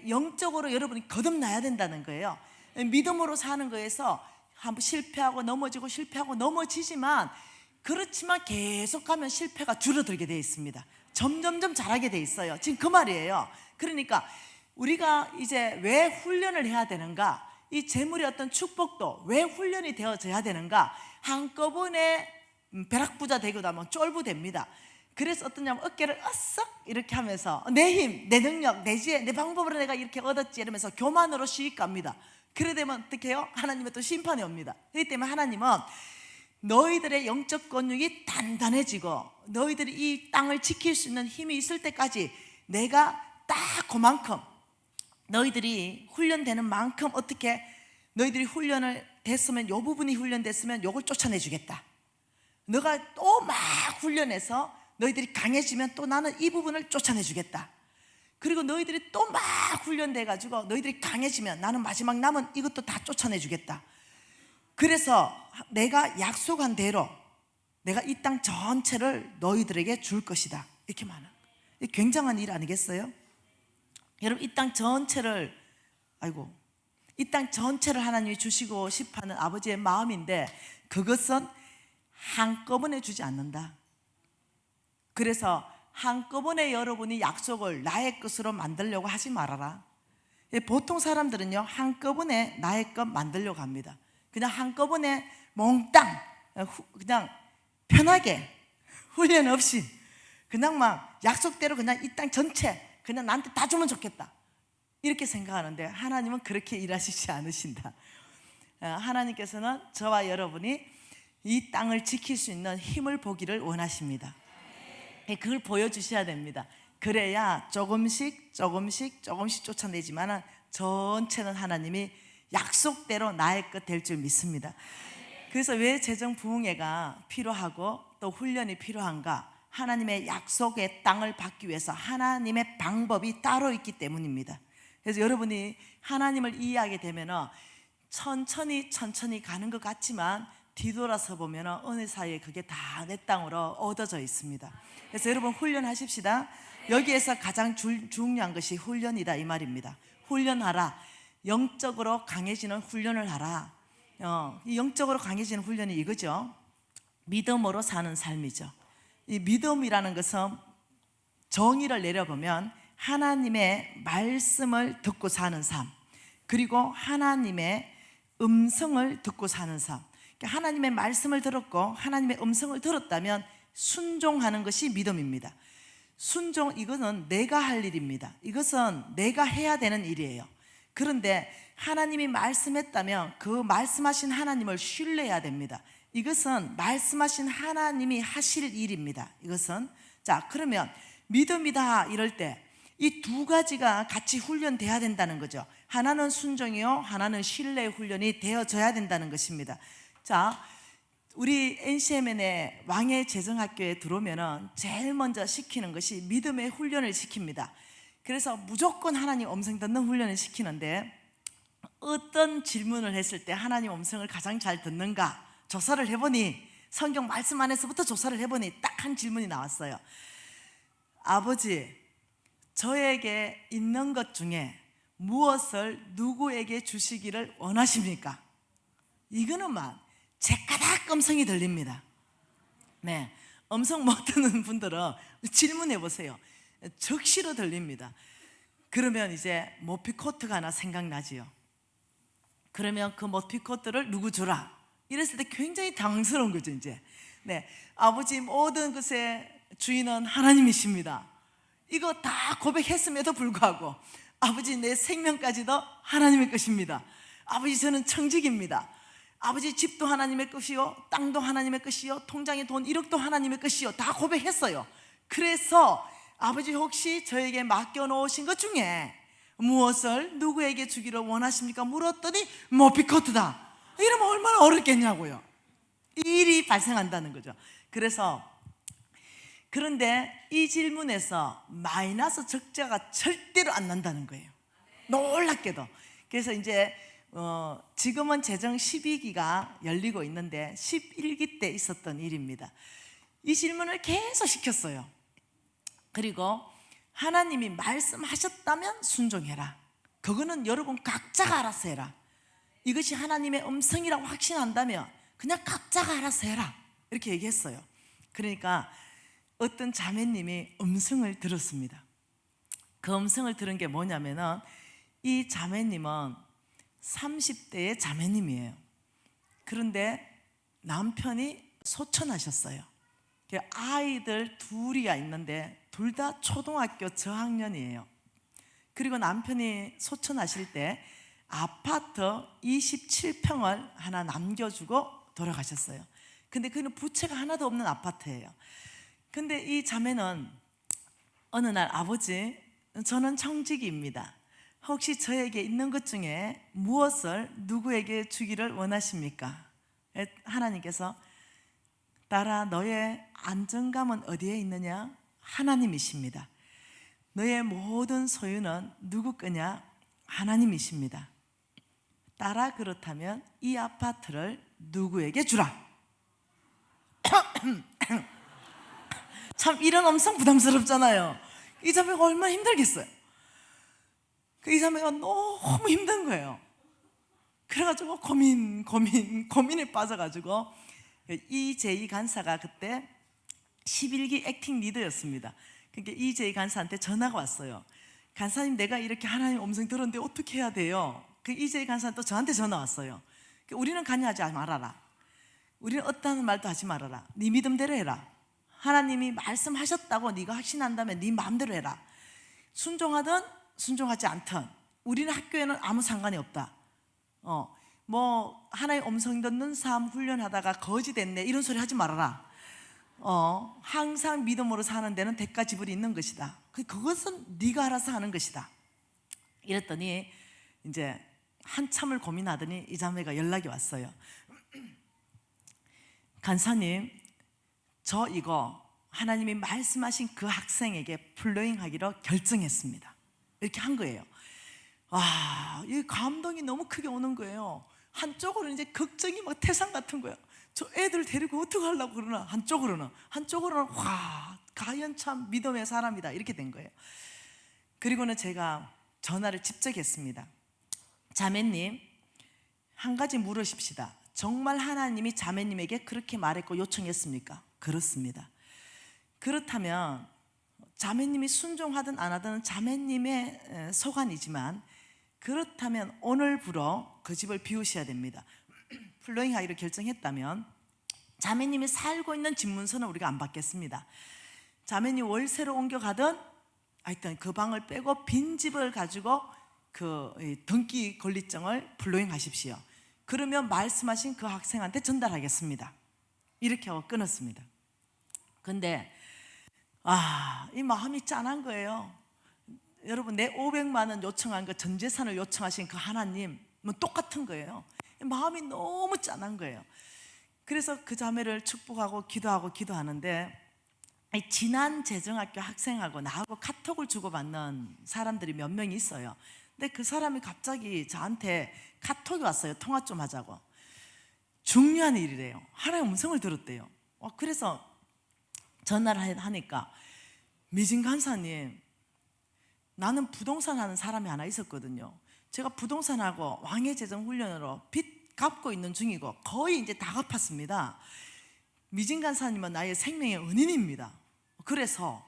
영적으로 여러분이 거듭나야 된다는 거예요. 믿음으로 사는 거에서 한번 실패하고 넘어지고 실패하고 넘어지지만, 그렇지만 계속 가면 실패가 줄어들게 되어 있습니다. 점점점 잘하게 되어 있어요. 지금 그 말이에요. 그러니까 우리가 이제 왜 훈련을 해야 되는가, 이 재물의 어떤 축복도 왜 훈련이 되어져야 되는가, 한꺼번에 벼락부자 되고 나면 쫄부됩니다. 그래서 어떠냐면 어깨를 어썩 이렇게 하면서 내 힘, 내 능력, 내 지혜, 내 방법으로 내가 이렇게 얻었지 이러면서 교만으로 시익 갑니다. 그래 되면 어떻게 해요? 하나님의 또 심판이 옵니다. 그렇기 때문에 하나님은 너희들의 영적 근육이 단단해지고 너희들이 이 땅을 지킬 수 있는 힘이 있을 때까지 내가 딱 그만큼 너희들이 훈련되는 만큼, 어떻게 너희들이 훈련을 됐으면, 요 부분이 훈련됐으면 요걸 쫓아내 주겠다. 너가 또 막 훈련해서 너희들이 강해지면 또 나는 이 부분을 쫓아내 주겠다. 그리고 너희들이 또 막 훈련돼 가지고 너희들이 강해지면 나는 마지막 남은 이것도 다 쫓아내 주겠다. 그래서 내가 약속한 대로 내가 이 땅 전체를 너희들에게 줄 것이다, 이렇게 말하는 거예요. 굉장한 일 아니겠어요? 여러분, 이 땅 전체를, 이 땅 전체를 하나님이 주시고 싶어하는 아버지의 마음인데, 그것은 한꺼번에 주지 않는다. 그래서 한꺼번에 여러분이 약속을 나의 것으로 만들려고 하지 말아라. 보통 사람들은요, 한꺼번에 나의 것 만들려고 합니다. 그냥 한꺼번에 몽땅 그냥 편하게 훈련 없이 그냥 막 약속대로 그냥 이 땅 전체 그냥 나한테 다 주면 좋겠다, 이렇게 생각하는데 하나님은 그렇게 일하시지 않으신다. 하나님께서는 저와 여러분이 이 땅을 지킬 수 있는 힘을 보기를 원하십니다. 그걸 보여주셔야 됩니다. 그래야 조금씩 쫓아내지만 전체는 하나님이 약속대로 나의 것 될 줄 믿습니다. 그래서 왜 재정 부흥회가 필요하고 또 훈련이 필요한가? 하나님의 약속의 땅을 받기 위해서 하나님의 방법이 따로 있기 때문입니다. 그래서 여러분이 하나님을 이해하게 되면 천천히 가는 것 같지만 뒤돌아서 보면 어느 사이에 그게 다 내 땅으로 얻어져 있습니다. 그래서 여러분 훈련하십시다. 여기에서 가장 중요한 것이 훈련이다, 이 말입니다. 훈련하라. 영적으로 강해지는 훈련을 하라. 영적으로 강해지는 훈련이 이거죠. 믿음으로 사는 삶이죠. 이 믿음이라는 것은 정의를 내려보면 하나님의 말씀을 듣고 사는 삶, 그리고 하나님의 음성을 듣고 사는 삶. 하나님의 말씀을 들었고 하나님의 음성을 들었다면 순종하는 것이 믿음입니다. 순종, 이거는 내가 할 일입니다. 이것은 내가 해야 되는 일이에요. 그런데 하나님이 말씀했다면 그 말씀하신 하나님을 신뢰해야 됩니다. 이것은 말씀하신 하나님이 하실 일입니다. 이것은 자, 그러면 믿음이다 이럴 때 이 두 가지가 같이 훈련돼야 된다는 거죠. 하나는 순종이요, 하나는 신뢰의 훈련이 되어져야 된다는 것입니다. 자, 우리 NCMN의 왕의 재정학교에 들어오면은 제일 먼저 시키는 것이 믿음의 훈련을 시킵니다. 그래서 무조건 하나님 음성 듣는 훈련을 시키는데, 어떤 질문을 했을 때 하나님 음성을 가장 잘 듣는가 조사를 해보니, 성경 말씀 안에서부터 조사를 해보니 딱 한 질문이 나왔어요. 아버지, 저에게 있는 것 중에 무엇을 누구에게 주시기를 원하십니까? 이거는만 제까닥 음성이 들립니다. 네, 음성 못 듣는 분들은 질문해 보세요. 적시로 들립니다. 그러면 이제 모피코트가 하나 생각나지요. 그러면 그 모피코트를 누구 주라? 이랬을 때 굉장히 당황스러운 거죠. 이제 네, 아버지 모든 것의 주인은 하나님이십니다. 이거 다 고백했음에도 불구하고 아버지 내 생명까지도 하나님의 것입니다. 아버지 저는 청직입니다. 아버지 집도 하나님의 것이요, 땅도 하나님의 것이요, 통장에 돈 1억도 하나님의 것이요, 다 고백했어요. 그래서 아버지 혹시 저에게 맡겨놓으신 것 중에 무엇을 누구에게 주기를 원하십니까? 물었더니 모피코트다. 이러면 얼마나 어렵겠냐고요. 이 일이 발생한다는 거죠. 그런데 이 질문에서 마이너스 적자가 절대로 안 난다는 거예요. 놀랍게도. 그래서 이제 지금은 재정 12기가 열리고 있는데 11기 때 있었던 일입니다. 이 질문을 계속 시켰어요. 그리고 하나님이 말씀하셨다면 순종해라. 그거는 여러분 각자가 알아서 해라. 이것이 하나님의 음성이라고 확신한다면 그냥 각자가 알아서 해라, 이렇게 얘기했어요. 그러니까 어떤 자매님이 음성을 들었습니다. 그 음성을 들은 게 뭐냐면은, 이 자매님은 30대의 자매님이에요. 그런데 남편이 소천하셨어요. 아이들 둘이가 있는데 둘 다 초등학교 저학년이에요. 그리고 남편이 소천하실 때 아파트 27평을 하나 남겨주고 돌아가셨어요. 근데 그는 부채가 하나도 없는 아파트예요. 근데 이 자매는 어느 날, 아버지 저는 청직입니다. 혹시 저에게 있는 것 중에 무엇을 누구에게 주기를 원하십니까? 하나님께서, 딸아 너의 안정감은 어디에 있느냐? 하나님이십니다. 너의 모든 소유는 누구 거냐? 하나님이십니다. 딸아 그렇다면 이 아파트를 누구에게 주라. 참 이런 엄청 부담스럽잖아요. 이 자매가 얼마나 힘들겠어요. 이 자매가 너무 힘든 거예요. 그래가지고 고민에 빠져가지고, 이재희 간사가 그때 11기 액팅 리더였습니다. 그러니까 이재희 간사한테 전화가 왔어요. 간사님, 내가 이렇게 하나님 음성 들었는데 어떻게 해야 돼요? 그 이재희 간사는 또 저한테 전화 왔어요. 우리는 관여하지 말아라. 우리는 어떠한 말도 하지 말아라. 네 믿음대로 해라. 하나님이 말씀하셨다고 네가 확신한다면 네 마음대로 해라. 순종하든 순종하지 않든 우리는 학교에는 아무 상관이 없다. 뭐 하나님 음성 듣는 삶 훈련하다가 거지 됐네 이런 소리 하지 말아라. 항상 믿음으로 사는 데는 대가 지불이 있는 것이다. 그것은 네가 알아서 하는 것이다. 이랬더니 이제 한참을 고민하더니 이 자매가 연락이 왔어요. 간사님, 저 이거 하나님이 말씀하신 그 학생에게 플로잉 하기로 결정했습니다. 이렇게 한 거예요. 와, 이 감동이 너무 크게 오는 거예요. 한쪽으로는 이제 걱정이 막 태산 같은 거예요. 저 애들 데리고 어떻게 하려고 그러나. 한쪽으로는 와, 과연 참 믿음의 사람이다, 이렇게 된 거예요. 그리고는 제가 전화를 직접 했습니다. 자매님, 한 가지 물으십시다. 정말 하나님이 자매님에게 그렇게 말했고 요청했습니까? 그렇습니다. 그렇다면 자매님이 순종하든 안 하든 자매님의 소관이지만, 그렇다면 오늘부로 그 집을 비우셔야 됩니다. 플로잉 하기로 결정했다면 자매님이 살고 있는 집 문서는 우리가 안 받겠습니다. 자매님 월세로 옮겨가든 하여튼 그 방을 빼고 빈 집을 가지고 등기 권리증을 플로잉 하십시오. 그러면 말씀하신 그 학생한테 전달하겠습니다. 이렇게 하고 끊었습니다. 근데 이 마음이 짠한 거예요. 여러분, 내 500만 원 요청한 그 전 재산을 요청하신 그 하나님은 똑같은 거예요. 마음이 너무 짠한 거예요. 그래서 그 자매를 축복하고 기도하는데, 지난 재정학교 학생하고 나하고 카톡을 주고받는 사람들이 몇 명이 있어요. 근데 그 사람이 갑자기 저한테 카톡이 왔어요. 통화 좀 하자고. 중요한 일이래요. 하나님의 음성을 들었대요. 그래서 전화를 하니까, 미진 간사님, 나는 부동산 하는 사람이 하나 있었거든요. 제가 부동산하고 왕의 재정 훈련으로 빚 갚고 있는 중이고 거의 이제 다 갚았습니다. 미진 간사님은 나의 생명의 은인입니다. 그래서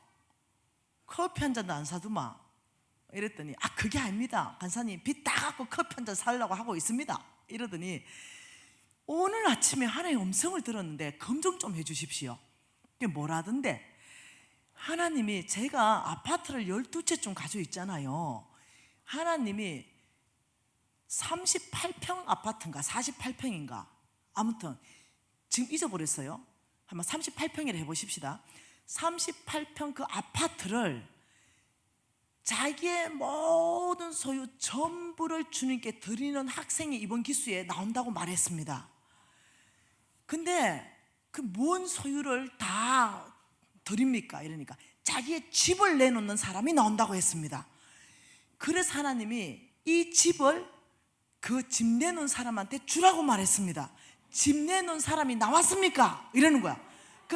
커피 한 잔도 안 사두마 이랬더니, 그게 아닙니다. 간사님, 빚 다 갚고 커피 한 잔 사려고 하고 있습니다. 이러더니, 오늘 아침에 하나님의 음성을 들었는데 검증 좀 해주십시오. 그게 뭐라던데, 하나님이, 제가 아파트를 12채쯤 가지고 있잖아요. 하나님이 38평 아파트인가 48평인가 아무튼 지금 잊어버렸어요. 한번 38평이라 해보십시다. 38평 그 아파트를 자기의 모든 소유 전부를 주님께 드리는 학생이 이번 기수에 나온다고 말했습니다. 근데 그 뭔 소유를 다 드립니까? 이러니까 자기의 집을 내놓는 사람이 나온다고 했습니다. 그래서 하나님이 이 집을 그 집 내놓은 사람한테 주라고 말했습니다. 집 내놓은 사람이 나왔습니까? 이러는 거야.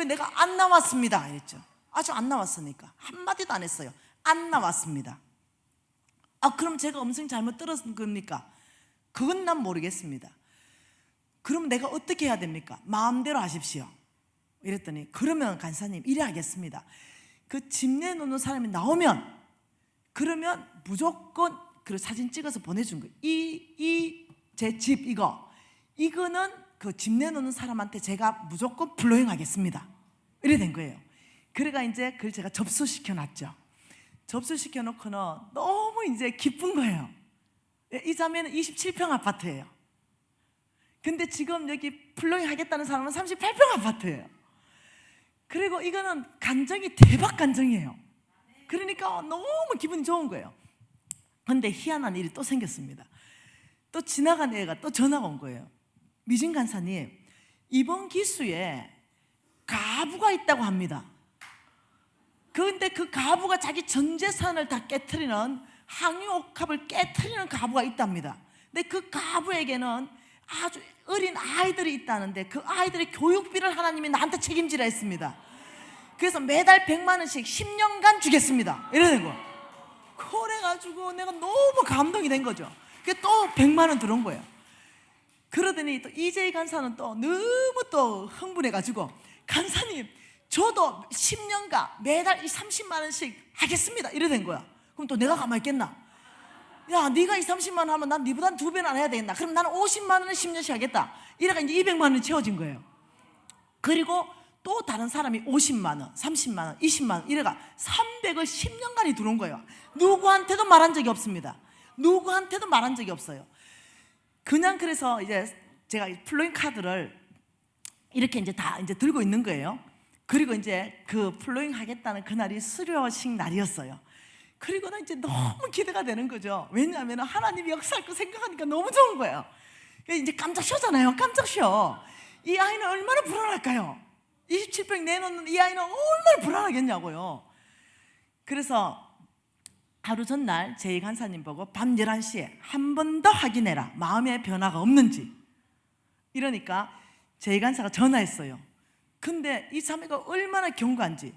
내가 안 나왔습니다 이랬죠. 아직 안 나왔으니까 한마디도 안 했어요. 안 나왔습니다. 그럼 제가 음성 잘못 들었은 겁니까? 그건 난 모르겠습니다. 그럼 내가 어떻게 해야 됩니까? 마음대로 하십시오 이랬더니, 그러면 간사님 이래 하겠습니다. 그 집 내놓는 사람이 나오면, 그러면 무조건 그 사진 찍어서 보내준 거예요. 제 집 이거는 그 집 내놓는 사람한테 제가 무조건 플로잉 하겠습니다. 이래 된 거예요. 그래가 이제 그걸 제가 접수시켜 놨죠. 접수시켜 놓고는 너무 이제 기쁜 거예요. 이 자매는 27평 아파트예요. 근데 지금 여기 플로잉 하겠다는 사람은 38평 아파트예요. 그리고 이거는 간정이 대박 간정이에요. 그러니까 너무 기분이 좋은 거예요. 근데 희한한 일이 또 생겼습니다. 또 지나간 애가 또 전화가 온 거예요. 미진 간사님, 이번 기수에 가부가 있다고 합니다. 그런데 그 가부가 자기 전 재산을 다 깨트리는, 항유옥합을 깨트리는 가부가 있답니다. 근데 그 가부에게는 아주 어린 아이들이 있다는데, 그 아이들의 교육비를 하나님이 나한테 책임지라 했습니다. 그래서 매달 100만 원씩 10년간 주겠습니다 이러는 거. 그래가지고 내가 너무 감동이 된 거죠. 그게 또 100만 원 들어온 거예요. 그러더니 또 이재희 간사는 또 너무 또 흥분해가지고, 간사님 저도 10년간 매달 30만 원씩 하겠습니다 이래 된 거야. 그럼 또 내가 가만히 있겠나? 야, 네가 30만 원 하면 난 네보다 2배나 해야 되겠나? 그럼 나는 50만 원을 10년씩 하겠다. 이래가 이제 200만 원이 채워진 거예요. 그리고 또 다른 사람이 50만 원, 30만 원, 20만 원 이래가 300을 10년간이 들어온 거예요. 누구한테도 말한 적이 없습니다. 누구한테도 말한 적이 없어요. 그냥, 그래서 이제 제가 플로잉 카드를 이렇게 이제 다 이제 들고 있는 거예요. 그리고 이제 그 플로잉 하겠다는 그날이 수료식 날이었어요. 그리고는 이제 너무 기대가 되는 거죠. 왜냐하면 하나님이 역사할 거 생각하니까 너무 좋은 거예요. 이제 깜짝 쉬잖아요. 깜짝 쉬어. 이 아이는 얼마나 불안할까요? 27평 내놓는 이 아이는 얼마나 불안하겠냐고요. 그래서 하루 전날 제이 간사님 보고 밤 11시에 한 번 더 확인해라, 마음의 변화가 없는지. 이러니까 제이 간사가 전화했어요. 근데 이 자매가 얼마나 견고한지,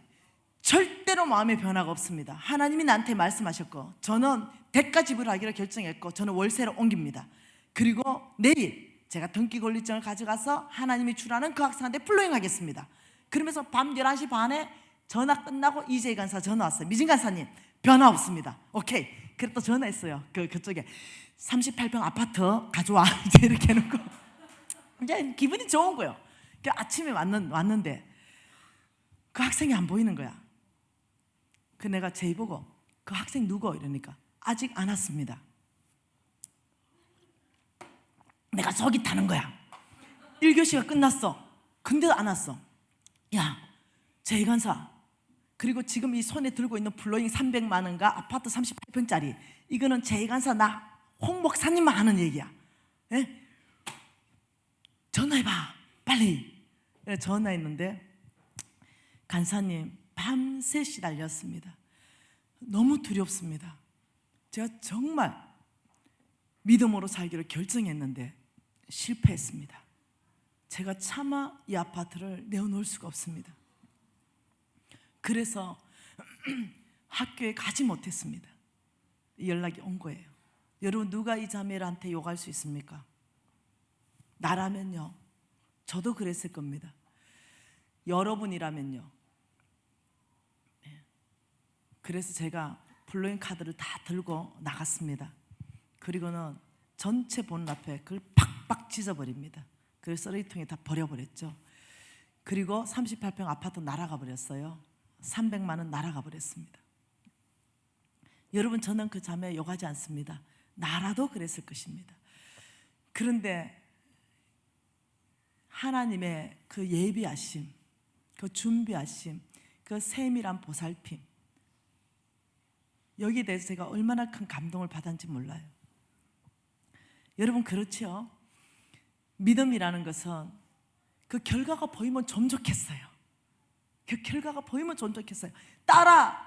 절대로 마음의 변화가 없습니다. 하나님이 나한테 말씀하셨고, 저는 대가 지불하기로 결정했고, 저는 월세로 옮깁니다. 그리고 내일 제가 등기 권리증을 가져가서 하나님이 주라는 그 학생한테 플로잉 하겠습니다. 그러면서 밤 11시 반에 전화 끝나고 이재희 간사 전화 왔어요. 미진 간사님 변화 없습니다. 오케이. 그래 또 전화했어요. 그쪽에 38평 아파트 가져와 이제 이렇게 해놓고 이제 기분이 좋은 거예요. 아침에 왔는데 그 학생이 안 보이는 거야. 그 내가 제이 보고 그 학생 누구? 이러니까 아직 안 왔습니다. 내가 속이 타는 거야. 1교시가 끝났어. 근데도 안 왔어. 야, 제2간사, 그리고 지금 이 손에 들고 있는 블로잉 300만 원과 아파트 38평짜리, 이거는 제2간사 나 홍 목사님만 하는 얘기야. 예? 전화해봐 빨리. 전화했는데 간사님 밤새 시달렸습니다. 너무 두렵습니다. 제가 정말 믿음으로 살기로 결정했는데 실패했습니다. 제가 차마 이 아파트를 내어놓을 수가 없습니다. 그래서 학교에 가지 못했습니다. 연락이 온 거예요. 여러분, 누가 이 자매한테 욕할 수 있습니까? 나라면요, 저도 그랬을 겁니다. 여러분이라면요. 그래서 제가 블로잉 카드를 다 들고 나갔습니다. 그리고는 전체 보는 앞에 그걸 팍팍 찢어버립니다. 그래서 쓰레기통에 다 버려버렸죠. 그리고 38평 아파트 날아가 버렸어요. 300만 원 날아가 버렸습니다. 여러분, 저는 그 자매 욕하지 않습니다. 나라도 그랬을 것입니다. 그런데 하나님의 그 예비하심, 그 준비하심, 그 세밀한 보살핌, 여기에 대해서 제가 얼마나 큰 감동을 받았는지 몰라요. 여러분, 그렇죠? 믿음이라는 것은 그 결과가 보이면 좀 좋겠어요. 그 결과가 보이면 좀 좋겠어요. 딸아,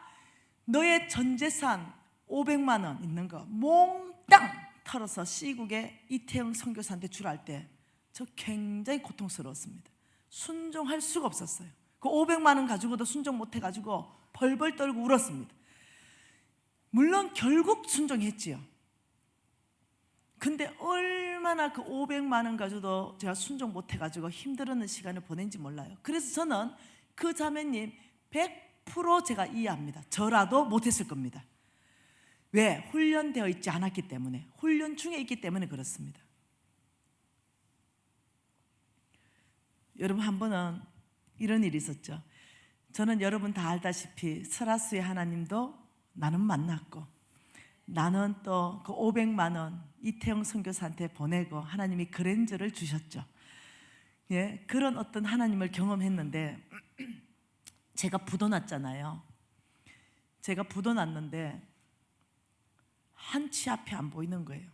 너의 전 재산 500만 원 있는 거 몽땅 털어서 시국에 이태영 선교사한테 주라 할 때 저 굉장히 고통스러웠습니다. 순종할 수가 없었어요. 그 500만 원 가지고도 순종 못 해가지고 벌벌 떨고 울었습니다. 물론 결국 순종했지요. 근데 얼마나 그 500만 원 가지고도 제가 순종 못 해가지고 힘들었는 시간을 보낸지 몰라요. 그래서 저는 그 자매님 100% 제가 이해합니다. 저라도 못했을 겁니다. 왜? 훈련되어 있지 않았기 때문에, 훈련 중에 있기 때문에 그렇습니다. 여러분, 한 번은 이런 일이 있었죠. 저는 여러분 다 알다시피 설화수의 하나님도 나는 만났고, 나는 또 그 500만 원 이태영 선교사한테 보내고 하나님이 그랜저를 주셨죠. 예, 그런 어떤 하나님을 경험했는데 제가 부도 났잖아요. 제가 부도 났는데 한치 앞이 안 보이는 거예요.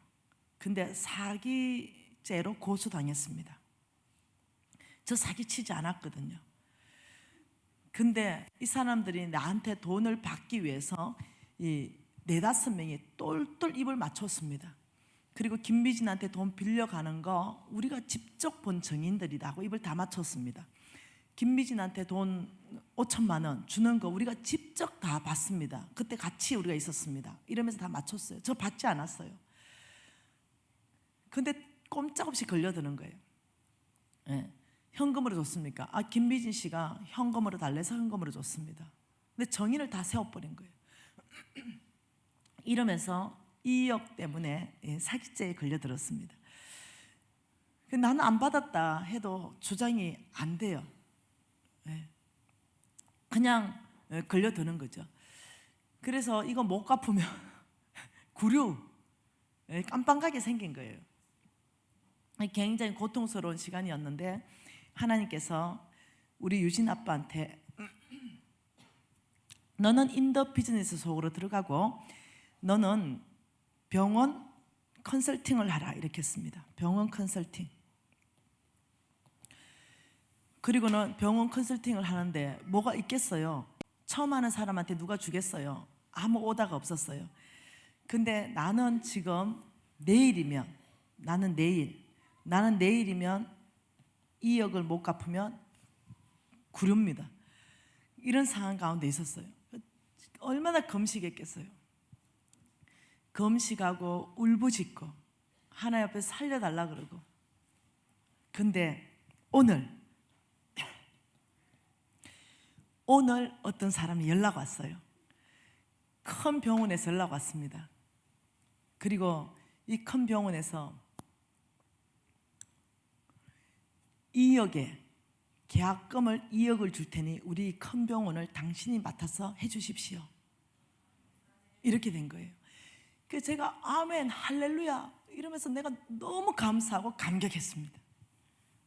근데 사기죄로 고소당했습니다. 저 사기치지 않았거든요. 근데 이 사람들이 나한테 돈을 받기 위해서 이 4-5명이 똘똘 입을 맞췄습니다. 그리고 김미진한테 돈 빌려가는 거 우리가 직접 본 증인들이라고 입을 다 맞췄습니다. 김미진한테 돈 5천만 원 주는 거 우리가 직접 다 봤습니다. 그때 같이 우리가 있었습니다. 이러면서 다 맞췄어요. 저 받지 않았어요. 근데 꼼짝없이 걸려드는 거예요. 네. 현금으로 줬습니까? 아, 김미진 씨가 현금으로 달래서 현금으로 줬습니다. 근데 정인을 다 세워버린 거예요. 이러면서 2억 때문에 사기죄에 걸려들었습니다. 나는 안 받았다 해도 주장이 안 돼요. 그냥 걸려드는 거죠. 그래서 이거 못 갚으면 구류, 깜빵가게 생긴 거예요. 굉장히 고통스러운 시간이었는데 하나님께서 우리 유진 아빠한테 너는 인더 비즈니스 속으로 들어가고 너는 병원 컨설팅을 하라 이렇게 했습니다. 병원 컨설팅. 그리고는 병원 컨설팅을 하는데 뭐가 있겠어요? 처음 하는 사람한테 누가 주겠어요? 아무 오다가 없었어요. 근데 나는 지금 내일이면 나는 내일이면 2억을 못 갚으면 구류입니다. 이런 상황 가운데 있었어요. 얼마나 금식했겠어요. 금식하고 울부짖고 하나님 앞에 살려달라 그러고. 근데 오늘 어떤 사람이 연락 왔어요. 큰 병원에서 연락 왔습니다. 그리고 이 큰 병원에서 2억에 계약금을 2억을 줄 테니 우리 큰 병원을 당신이 맡아서 해주십시오. 이렇게 된 거예요. 그래서 제가 아멘 할렐루야 이러면서 내가 너무 감사하고 감격했습니다.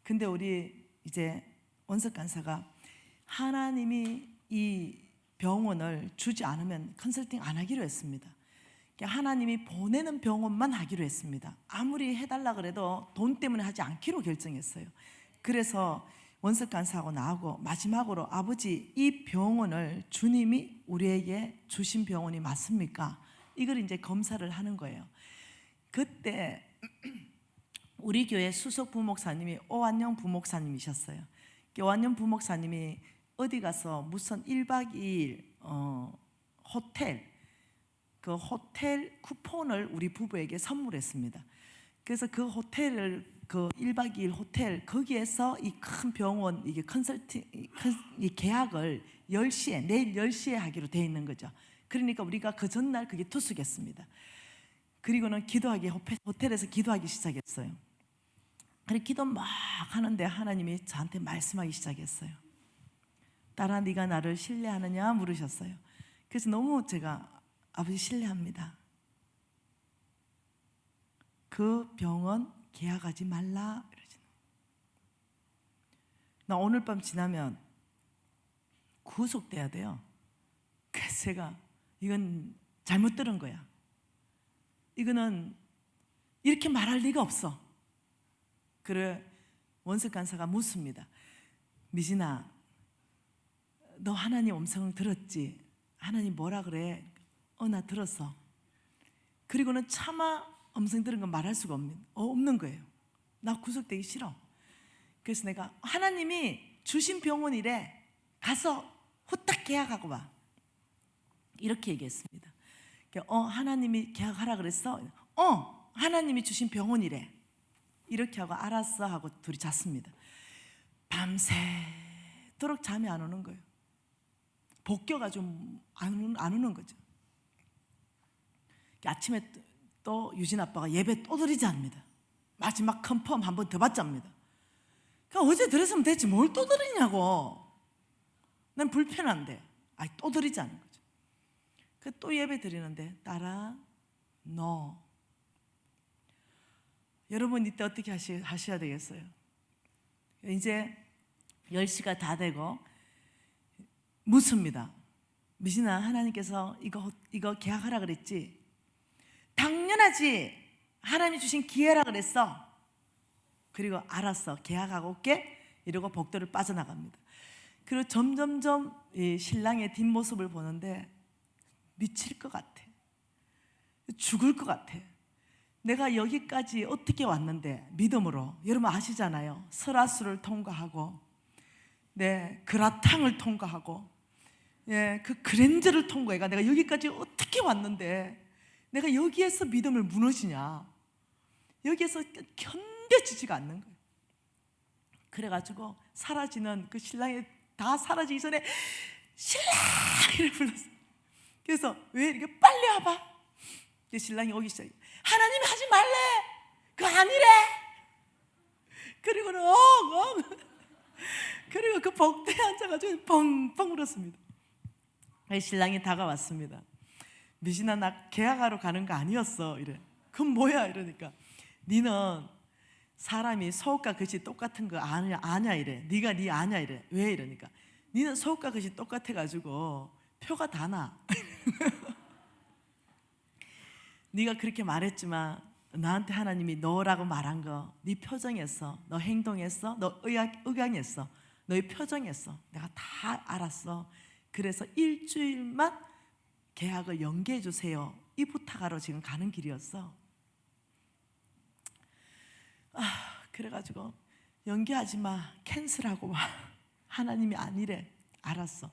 근데 우리 이제 원석 간사가 하나님이 이 병원을 주지 않으면 컨설팅 안 하기로 했습니다. 하나님이 보내는 병원만 하기로 했습니다. 아무리 해달라 그래도 돈 때문에 하지 않기로 결정했어요. 그래서 원석 간사하고 나하고 마지막으로 아버지 이 병원을 주님이 우리에게 주신 병원이 맞습니까? 이걸 이제 검사를 하는 거예요. 그때 우리 교회 수석 부목사님이 오한영 부목사님이셨어요. 오한영 부목사님이 어디 가서 무슨 1박 2일 호텔 그 호텔 쿠폰을 우리 부부에게 선물했습니다. 그래서 그 호텔을 그 1박 2일 호텔 거기에서 이 큰 병원 이게 컨설팅 이 계약을 10시에 내일 10시에 하기로 돼 있는 거죠. 그러니까 우리가 그 전날 그게 투숙했습니다. 그리고는 기도하기 호텔에서 기도하기 시작했어요. 그래 기도 막 하는데 하나님이 저한테 말씀하기 시작했어요. 딸아 네가 나를 신뢰하느냐 물으셨어요. 그래서 너무 제가 아버지 신뢰합니다. 그 병원 계약하지 말라 이러지. 나 오늘 밤 지나면 구속돼야 돼요. 그래서 제가 이건 잘못 들은 거야. 이거는 이렇게 말할 리가 없어. 그래 원석 간사가 묻습니다. 미진아 너 하나님 음성을 들었지? 하나님 뭐라 그래? 나 들었어. 그리고는 차마 음성 들은 건 말할 수가 없는 거예요. 나 구속되기 싫어. 그래서 내가 하나님이 주신 병원이래 가서 후딱 계약하고 와 이렇게 얘기했습니다. 하나님이 계약하라 그랬어? 하나님이 주신 병원이래 이렇게 하고 알았어 하고 둘이 잤습니다. 밤새도록 잠이 안 오는 거예요. 복교가 좀 안 오는 거죠. 아침에 또 유진 아빠가 예배 또 드리자합니다. 마지막 컨펌 한 번 더 받자합니다. 그러니까 어제 드렸으면 됐지 뭘 또 드리냐고. 난 불편한데 또 드리자는 거죠. 또 예배 드리는데 딸아 너 여러분 이때 어떻게 하셔야 되겠어요? 이제 10시가 다 되고 묻습니다. 미진아 하나님께서 이거 계약하라 그랬지? 당연하지. 하나님이 주신 기회라 그랬어. 그리고 알았어 계약하고 올게 이러고 복도를 빠져나갑니다. 그리고 점점점 이 신랑의 뒷모습을 보는데 미칠 것 같아. 죽을 것 같아. 내가 여기까지 어떻게 왔는데 믿음으로 여러분 아시잖아요. 설화수를 통과하고 그라탕을 통과하고 그 그랜저를 통과해가 내가 여기까지 어떻게 왔는데 내가 여기에서 믿음을 무너지냐. 여기에서 견뎌지지가 않는 거예요. 그래가지고 사라지는 그 신랑이 다 사라지기 전에 신랑 이렇게 불렀어요. 그래서 왜 이렇게 빨리 와봐. 신랑이 오기 시작해. 하나님이 하지 말래. 그거 아니래. 그리고는 그리고 그 복대에 앉아가지고 펑펑 울었습니다. 신랑이 다가왔습니다. 미진아 나 계약하러 가는 거 아니었어 이래. 그럼 뭐야 이러니까 니는 사람이 소옷과 겉이 똑같은 거 아냐 이래. 네가 네 아냐 이래. 왜 이러니까 니는 소옷과 겉이 똑같아가지고 표가 다 나. 네가 그렇게 말했지만 나한테 하나님이 너라고 말한 거 네 표정에서 너 행동했어 너 의향했어 너의 표정에서 내가 다 알았어. 그래서 일주일만 계약을 연기해 주세요 이 부탁하러 지금 가는 길이었어. 그래가지고 연기하지 마 캔슬하고 와. 하나님이 아니래. 알았어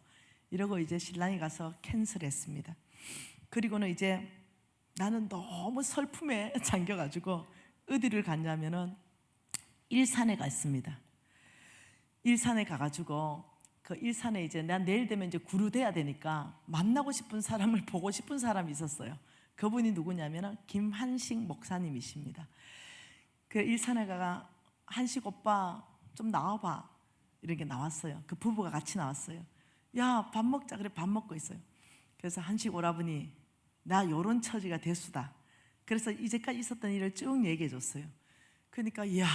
이러고 이제 신랑이 가서 캔슬했습니다. 그리고는 이제 나는 너무 슬픔에 잠겨가지고 어디를 갔냐면은 일산에 갔습니다. 일산에 가가지고 그 일산에 이제 난 내일 되면 이제 구루돼야 되니까 만나고 싶은 사람을 보고 싶은 사람이 있었어요. 그분이 누구냐면은 김한식 목사님이십니다. 그 일산에 가가 한식 오빠 좀 나와봐 이렇게 나왔어요. 그 부부가 같이 나왔어요. 야 밥 먹자 그래 밥 먹고 있어요. 그래서 한식 오라버니 나 요런 처지가 됐수다. 그래서 이제까지 있었던 일을 쭉 얘기해 줬어요. 그러니까 이야,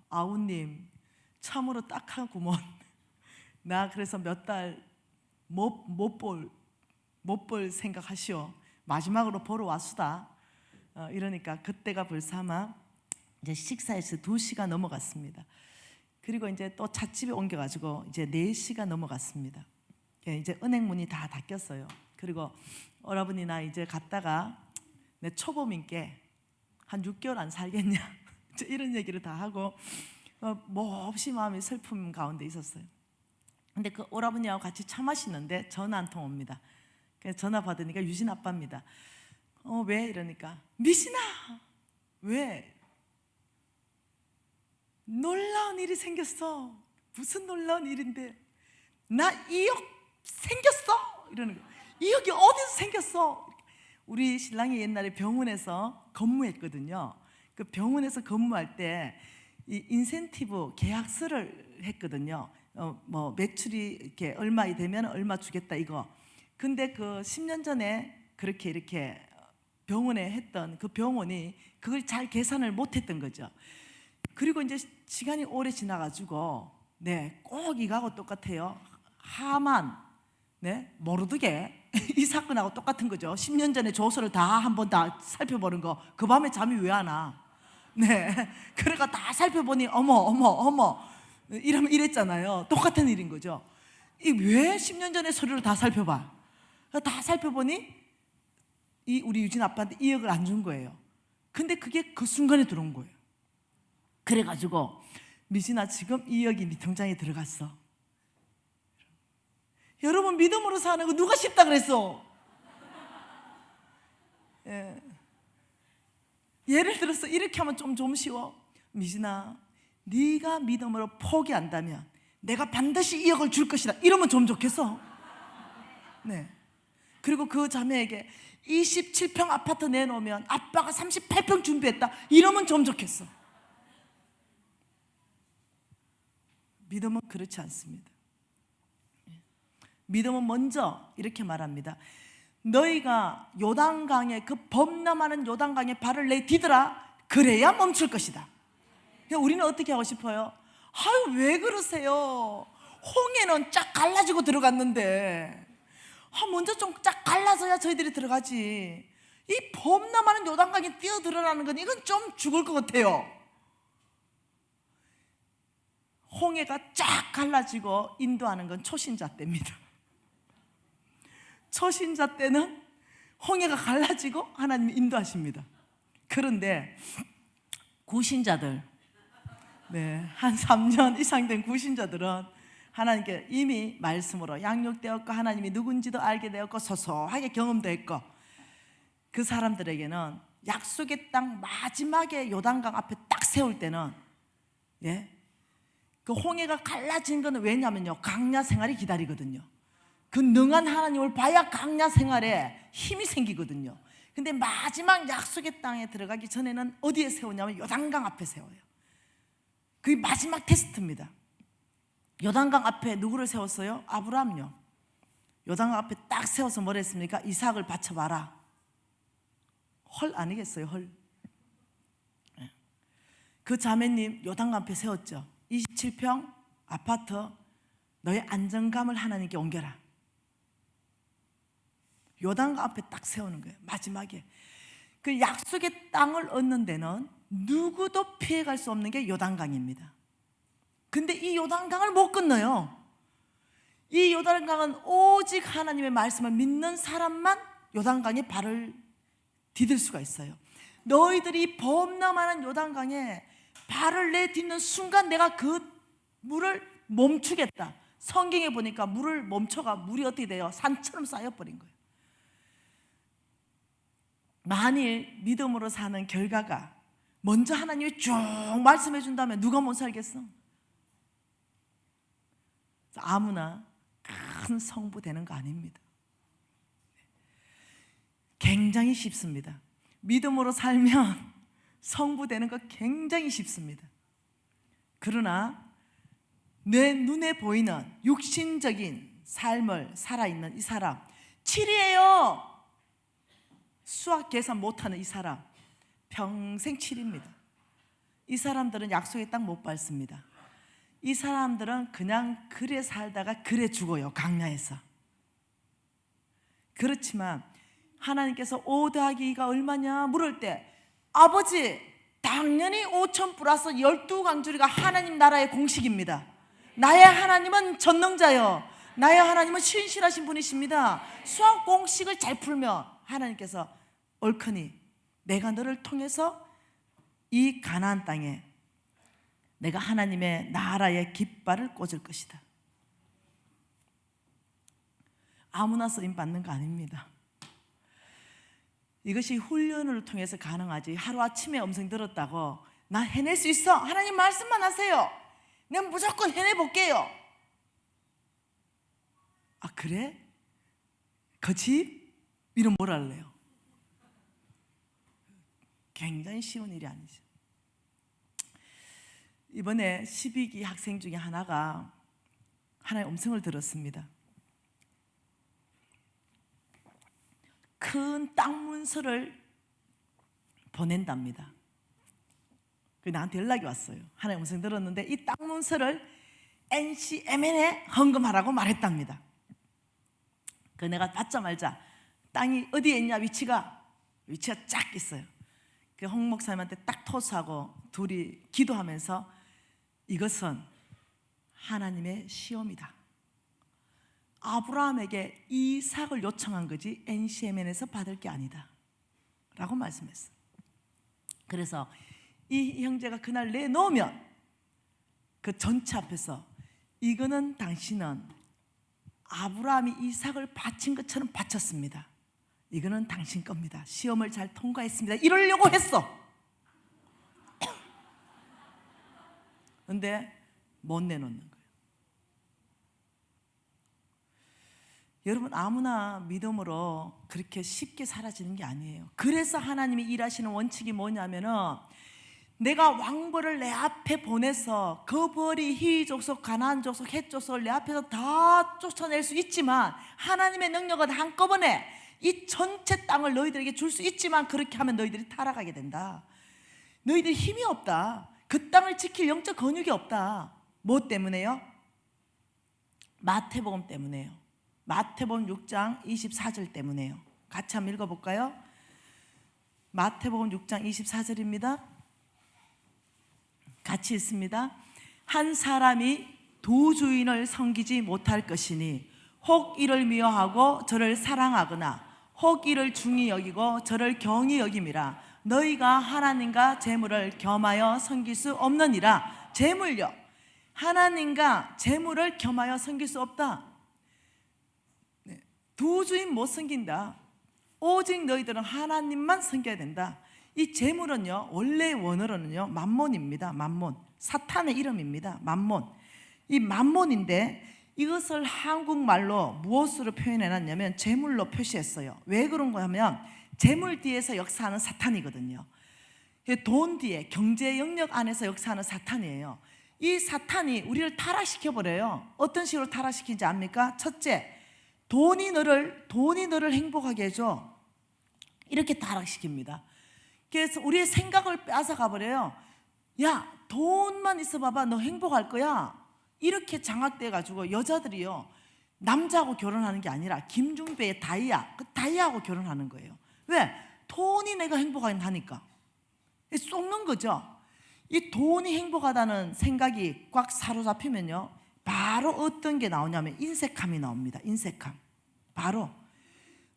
아우님 참으로 딱하구먼. 나 그래서 몇 달 못 볼 생각하시오. 마지막으로 보러 왔수다. 이러니까 그때가 벌써 아마 이제 식사에서 2시가 넘어갔습니다. 그리고 이제 또 찻집에 옮겨가지고 이제 4시가 넘어갔습니다. 이제 은행문이 다 닫혔어요. 그리고 오라버니 나 이제 갔다가 내 초보민께 한 6개월 안 살겠냐 이런 얘기를 다 하고 몹시 마음이 슬픔 가운데 있었어요. 근데 그 오라버니하고 같이 차 마시는데 전화 한 통 옵니다. 그래서 전화 받으니까 유진 아빠입니다. 왜? 이러니까 미신아 왜? 놀라운 일이 생겼어. 무슨 놀라운 일인데? 나 2억 생겼어. 이러는 거예요. 2억이 어디서 생겼어? 우리 신랑이 옛날에 병원에서 근무했거든요. 그 병원에서 근무할 때 이 인센티브 계약서를 했거든요. 뭐 매출이 이렇게 얼마 되면 얼마 주겠다 이거. 근데 그 10년 전에 그렇게 이렇게 병원에 했던 그 병원이 그걸 잘 계산을 못했던 거죠. 그리고 이제 시간이 오래 지나가지고 꼭 이거하고 똑같아요. 하만 모르드게 이 사건하고 똑같은 거죠. 10년 전에 조서를 다 한번 다 살펴보는 거. 그 밤에 잠이 왜 안 와? 그러니까 다 살펴보니 어머 이랬잖아요. 똑같은 일인 거죠. 이 왜 10년 전에 서류를 다 살펴봐? 다 살펴보니 이 우리 유진 아빠한테 2억을 안 준 거예요. 근데 그게 그 순간에 들어온 거예요. 그래가지고 미진아 지금 2억이 네 통장에 들어갔어. 여러분 믿음으로 사는 거 누가 쉽다 그랬어? 예를 들어서 이렇게 하면 좀 쉬워. 미진아 네가 믿음으로 포기한다면 내가 반드시 2억을 줄 것이다. 이러면 좀 좋겠어. 그리고 그 자매에게 27평 아파트 내놓으면 아빠가 38평 준비했다. 이러면 좀 좋겠어. 믿음은 그렇지 않습니다. 믿음은 먼저 이렇게 말합니다. 너희가 요단강에 그 범람하는 요단강에 발을 내디더라. 그래야 멈출 것이다. 우리는 어떻게 하고 싶어요? 아유 왜 그러세요? 홍해는 쫙 갈라지고 들어갔는데 먼저 좀 쫙 갈라서야 저희들이 들어가지. 이 범람하는 요단강에 뛰어들어라는 건 이건 좀 죽을 것 같아요. 홍해가 쫙 갈라지고 인도하는 건 초신자 때입니다. 초신자 때는 홍해가 갈라지고 하나님이 인도하십니다. 그런데 구신자들, 한 3년 이상 된 구신자들은 하나님께 이미 말씀으로 양육되었고 하나님이 누군지도 알게 되었고 소소하게 경험도 했고 그 사람들에게는 약속의 땅 마지막에 요단강 앞에 딱 세울 때는 그 홍해가 갈라진 건 왜냐면요 강야 생활이 기다리거든요. 그 능한 하나님을 봐야 강야 생활에 힘이 생기거든요. 근데 마지막 약속의 땅에 들어가기 전에는 어디에 세우냐면 요단강 앞에 세워요. 그게 마지막 테스트입니다. 요단강 앞에 누구를 세웠어요? 아브라함요. 요단강 앞에 딱 세워서 뭘 했습니까? 이삭을 바쳐봐라. 헐 아니겠어요? 헐. 그 자매님 요단강 앞에 세웠죠. 27평 아파트 너의 안정감을 하나님께 옮겨라. 요단강 앞에 딱 세우는 거예요. 마지막에 그 약속의 땅을 얻는 데는 누구도 피해갈 수 없는 게 요단강입니다. 근데 이 요단강을 못 건너요. 이 요단강은 오직 하나님의 말씀을 믿는 사람만 요단강에 발을 디딜 수가 있어요. 너희들이 범람하는 요단강에 발을 내딛는 순간 내가 그 물을 멈추겠다. 성경에 보니까 물을 멈춰가 물이 어떻게 돼요? 산처럼 쌓여버린 거예요. 만일 믿음으로 사는 결과가 먼저 하나님이 쭉 말씀해 준다면 누가 못 살겠어? 아무나 큰 성부 되는 거 아닙니다. 굉장히 쉽습니다. 믿음으로 살면 성부 되는 거 굉장히 쉽습니다. 그러나 내 눈에 보이는 육신적인 삶을 살아있는 이 사람 7이에요. 수학 계산 못하는 이 사람 평생 7입니다. 이 사람들은 약속의 땅 못 밟습니다. 이 사람들은 그냥 그래 살다가 그래 죽어요. 강야에서. 그렇지만 하나님께서 5 더하기 2가 얼마냐 물을 때 아버지 당연히 5천 플러스 12강줄이가 하나님 나라의 공식입니다. 나의 하나님은 전능자요, 나의 하나님은 신실하신 분이십니다. 수학 공식을 잘 풀면 하나님께서 옳거니 내가 너를 통해서 이 가나안 땅에 내가 하나님의 나라의 깃발을 꽂을 것이다. 아무나 쓰임 받는 거 아닙니다. 이것이 훈련을 통해서 가능하지 하루아침에 음성 들었다고 나 해낼 수 있어, 하나님 말씀만 하세요, 내가 무조건 해내볼게요. 아 그래? 그 집? 이런 뭘 할래요? 굉장히 쉬운 일이 아니죠. 이번에 12기 학생 중에 하나가 하나의 음성을 들었습니다. 큰 땅 문서를 보낸답니다. 나한테 연락이 왔어요. 하나의 음성 들었는데 이 땅 문서를 NCMN에 헌금하라고 말했답니다. 그 내가 받자마자 땅이 어디에 있냐, 위치가 쫙 있어요. 그 홍 목사님한테 딱 토스하고 둘이 기도하면서 이것은 하나님의 시험이다. 아브라함에게 이삭을 요청한 거지 NCMN에서 받을 게 아니다 라고 말씀했어요. 그래서 이 형제가 그날 내놓으면 그 전체 앞에서 이거는 당신은 아브라함이 이삭을 바친 것처럼 바쳤습니다. 이거는 당신 겁니다. 시험을 잘 통과했습니다. 이러려고 했어. 근데 못 내놓는 거예요. 여러분 아무나 믿음으로 그렇게 쉽게 사라지는 게 아니에요. 그래서 하나님이 일하시는 원칙이 뭐냐면은 내가 왕벌을 내 앞에 보내서 그 벌이 히 족속, 가나안 족속, 헷 족속을 내 앞에서 다 쫓아낼 수 있지만 하나님의 능력은 한꺼번에 이 전체 땅을 너희들에게 줄 수 있지만 그렇게 하면 너희들이 타락하게 된다. 너희들이 힘이 없다. 그 땅을 지킬 영적 근육이 없다. 뭐 때문에요? 마태복음 때문에요. 마태복음 6장 24절 때문에요. 같이 한번 읽어볼까요? 마태복음 6장 24절입니다. 같이 읽습니다. 한 사람이 두 주인을 섬기지 못할 것이니 혹 이를 미워하고 저를 사랑하거나 혹 이를 중히 여기고 저를 경히 여김이라. 너희가 하나님과 재물을 겸하여 섬길 수 없느니라. 재물요, 하나님과 재물을 겸하여 섬길 수 없다. 두 주인 못 섬긴다. 오직 너희들은 하나님만 섬겨야 된다. 이 재물은요 원래 원어로는요 만몬입니다. 만몬, 사탄의 이름입니다. 만몬. 이 만몬인데 이것을 한국말로 무엇으로 표현해놨냐면 재물로 표시했어요. 왜 그런 거 하면 재물 뒤에서 역사하는 사탄이거든요. 돈 뒤에 경제 영역 안에서 역사하는 사탄이에요. 이 사탄이 우리를 타락시켜버려요. 어떤 식으로 타락시키는지 압니까? 첫째, 돈이 너를 행복하게 해줘. 이렇게 타락시킵니다. 그래서 우리의 생각을 뺏어가 버려요. 야, 돈만 있어 봐봐, 너 행복할 거야. 이렇게 장악돼가지고 여자들이요 남자하고 결혼하는 게 아니라 김중배의 다이아, 그 다이아하고 결혼하는 거예요. 왜? 돈이 내가 행복하긴 하니까. 속는 거죠. 이 돈이 행복하다는 생각이 꽉 사로잡히면요 바로 어떤 게 나오냐면 인색함이 나옵니다. 인색함. 바로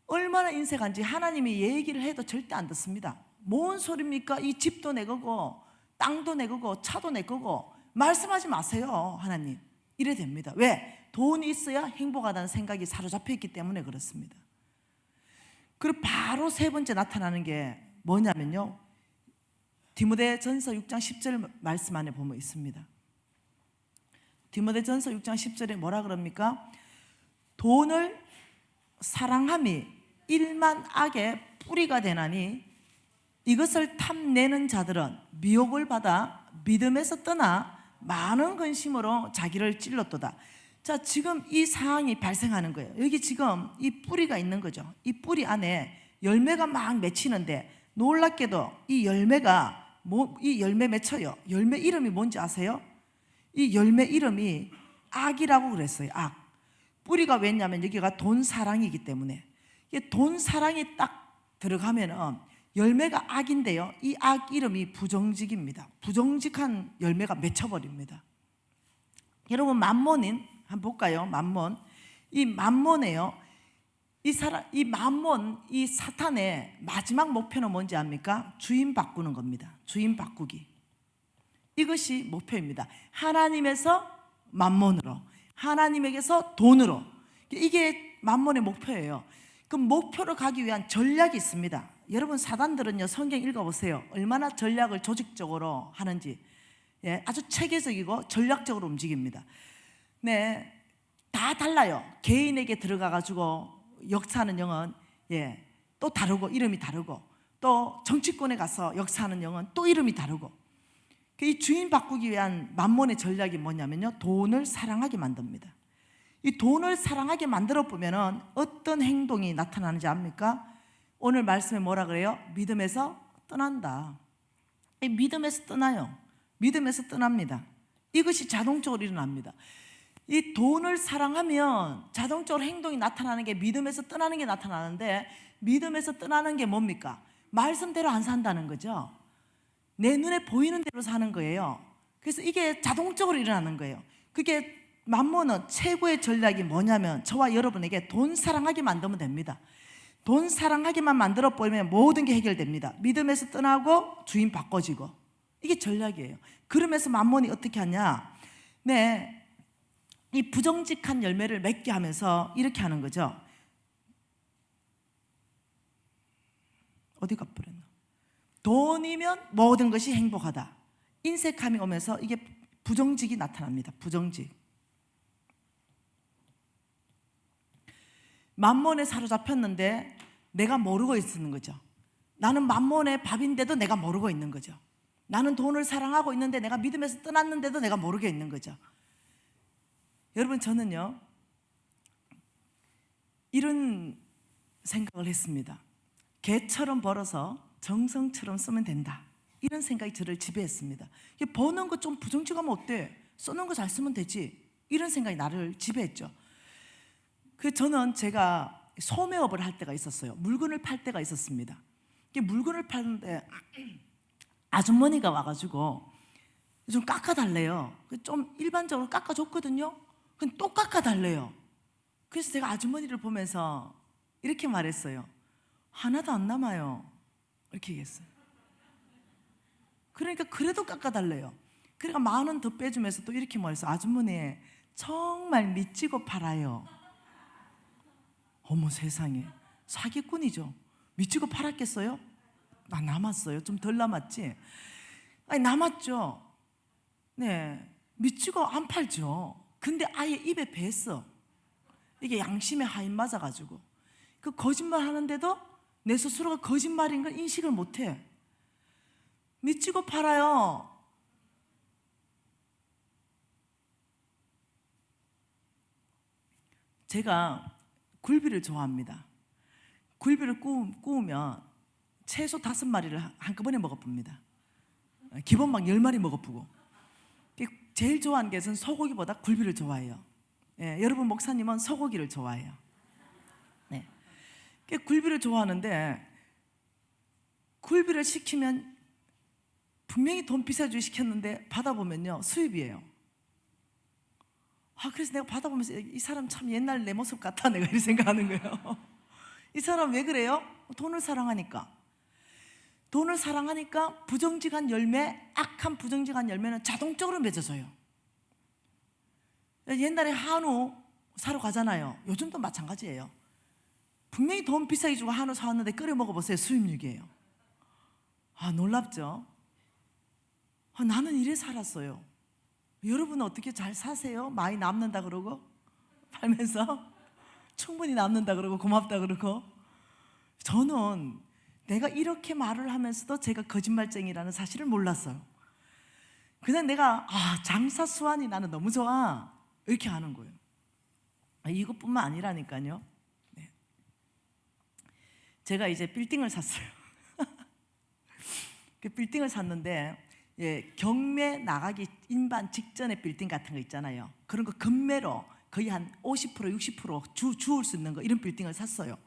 얼마나 인색한지 하나님이 얘기를 해도 절대 안 듣습니다. 뭔 소리입니까? 이 집도 내 거고 땅도 내 거고 차도 내 거고 말씀하지 마세요 하나님. 이래 됩니다. 왜? 돈이 있어야 행복하다는 생각이 사로잡혀 있기 때문에 그렇습니다. 그리고 바로 세 번째 나타나는 게 뭐냐면요 디모데전서 6장 10절 말씀 안에 보면 있습니다. 디모데전서 6장 10절에 뭐라 그럽니까? 돈을 사랑함이 일만 악의 뿌리가 되나니 이것을 탐내는 자들은 미혹을 받아 믿음에서 떠나 많은 근심으로 자기를 찔렀도다. 자, 지금 이 상황이 발생하는 거예요. 여기 지금 이 뿌리가 있는 거죠. 이 뿌리 안에 열매가 막 맺히는데 놀랍게도 이 열매가 이 열매 맺혀요. 열매 이름이 뭔지 아세요? 이 열매 이름이 악이라고 그랬어요. 악. 뿌리가 왜냐면 여기가 돈 사랑이기 때문에 돈 사랑이 딱 들어가면은 열매가 악인데요. 이 악 이름이 부정직입니다. 부정직한 열매가 맺혀버립니다. 여러분 만몬인 한번 볼까요? 만몬. 이 만몬이에요. 이 만몬, 이 사탄의 마지막 목표는 뭔지 압니까? 주인 바꾸는 겁니다. 주인 바꾸기. 이것이 목표입니다. 하나님에서 만몬으로, 하나님에게서 돈으로. 이게 만몬의 목표예요. 그 목표로 가기 위한 전략이 있습니다. 여러분 사단들은요, 성경 읽어보세요. 얼마나 전략을 조직적으로 하는지. 아주 체계적이고 전략적으로 움직입니다. 네, 다 달라요. 개인에게 들어가가지고 역사하는 영은 또 다르고 이름이 다르고, 또 정치권에 가서 역사하는 영은 또 이름이 다르고. 이 주인 바꾸기 위한 만몬의 전략이 뭐냐면요, 돈을 사랑하게 만듭니다. 이 돈을 사랑하게 만들어 보면은 어떤 행동이 나타나는지 압니까? 오늘 말씀에 뭐라 그래요? 믿음에서 떠난다. 이 믿음에서 떠나요. 믿음에서 떠납니다. 이것이 자동적으로 일어납니다. 이 돈을 사랑하면 자동적으로 행동이 나타나는 게 믿음에서 떠나는 게 나타나는데, 믿음에서 떠나는 게 뭡니까? 말씀대로 안 산다는 거죠. 내 눈에 보이는 대로 사는 거예요. 그래서 이게 자동적으로 일어나는 거예요. 그게 만몬은 최고의 전략이 뭐냐면 저와 여러분에게 돈 사랑하게 만들면 됩니다. 돈 사랑하게만 만들어 버리면 모든 게 해결됩니다. 믿음에서 떠나고 주인 바꿔지고. 이게 전략이에요. 그러면서 만몬이 어떻게 하냐? 네, 이 부정직한 열매를 맺게 하면서 이렇게 하는 거죠. 어디 가버렸나? 돈이면 모든 것이 행복하다. 인색함이 오면서 이게 부정직이 나타납니다. 부정직. 만몬에 사로잡혔는데 내가 모르고 있는 거죠. 나는 만몬의 밥인데도 내가 모르고 있는 거죠. 나는 돈을 사랑하고 있는데 내가 믿음에서 떠났는데도 내가 모르게 있는 거죠. 여러분, 저는요 이런 생각을 했습니다. 개처럼 벌어서 정성처럼 쓰면 된다. 이런 생각이 저를 지배했습니다. 버는 거 좀 부정직하면 어때? 쓰는 거 잘 쓰면 되지. 이런 생각이 나를 지배했죠. 저는 제가 소매업을 할 때가 있었어요. 물건을 팔 때가 있었습니다. 물건을 파는데 아주머니가 와가지고 좀 깎아달래요. 좀 일반적으로 깎아줬거든요. 근데 또 깎아달래요. 그래서 제가 아주머니를 보면서 이렇게 말했어요. 하나도 안 남아요. 이렇게 얘기했어요. 그러니까 그래도 깎아달래요. 그러니까 10,000원 더 빼주면서 또 이렇게 말했어요. 아주머니 정말 미치고 팔아요. 어머 세상에, 사기꾼이죠. 미치고 팔았겠어요? 나 남았어요. 좀 덜 남았지? 아니 남았죠. 네, 미치고 안 팔죠. 근데 아예 입에 뱄어. 이게 양심의 하인 맞아가지고 그 거짓말 하는데도 내 스스로가 거짓말인 걸 인식을 못해. 미치고 팔아요. 제가 굴비를 좋아합니다. 굴비를 구우면 최소 5마리를 한꺼번에 먹어봅니다. 기본 막 10마리 먹어보고. 제일 좋아하는 게 저는 소고기보다 굴비를 좋아해요. 여러분 목사님은 소고기를 좋아해요. 네. 굴비를 좋아하는데 굴비를 시키면 분명히 돈 비싸게 시켰는데 받아보면요 수입이에요. 그래서 내가 받아보면서 이 사람 참 옛날 내 모습 같아, 내가 이렇게 생각하는 거예요. 이 사람 왜 그래요? 돈을 사랑하니까. 돈을 사랑하니까 부정직한 열매, 악한 부정직한 열매는 자동적으로 맺어져요. 옛날에 한우 사러 가잖아요. 요즘도 마찬가지예요. 분명히 돈 비싸게 주고 한우 사왔는데 끓여 먹어보세요. 수입육이에요. 놀랍죠? 나는 이래 살았어요. 여러분은 어떻게 잘 사세요? 많이 남는다 그러고 팔면서 충분히 남는다 그러고 고맙다 그러고. 저는 내가 이렇게 말을 하면서도 제가 거짓말쟁이라는 사실을 몰랐어요. 그냥 내가 장사 수완이 나는 너무 좋아 이렇게 하는 거예요. 이것뿐만 아니라니까요. 네. 제가 이제 빌딩을 샀어요. 그 빌딩을 샀는데 경매 나가기 인반 직전에 빌딩 같은 거 있잖아요. 그런 거 금매로 거의 한 50% 60% 주울 수 있는 거, 이런 빌딩을 샀어요.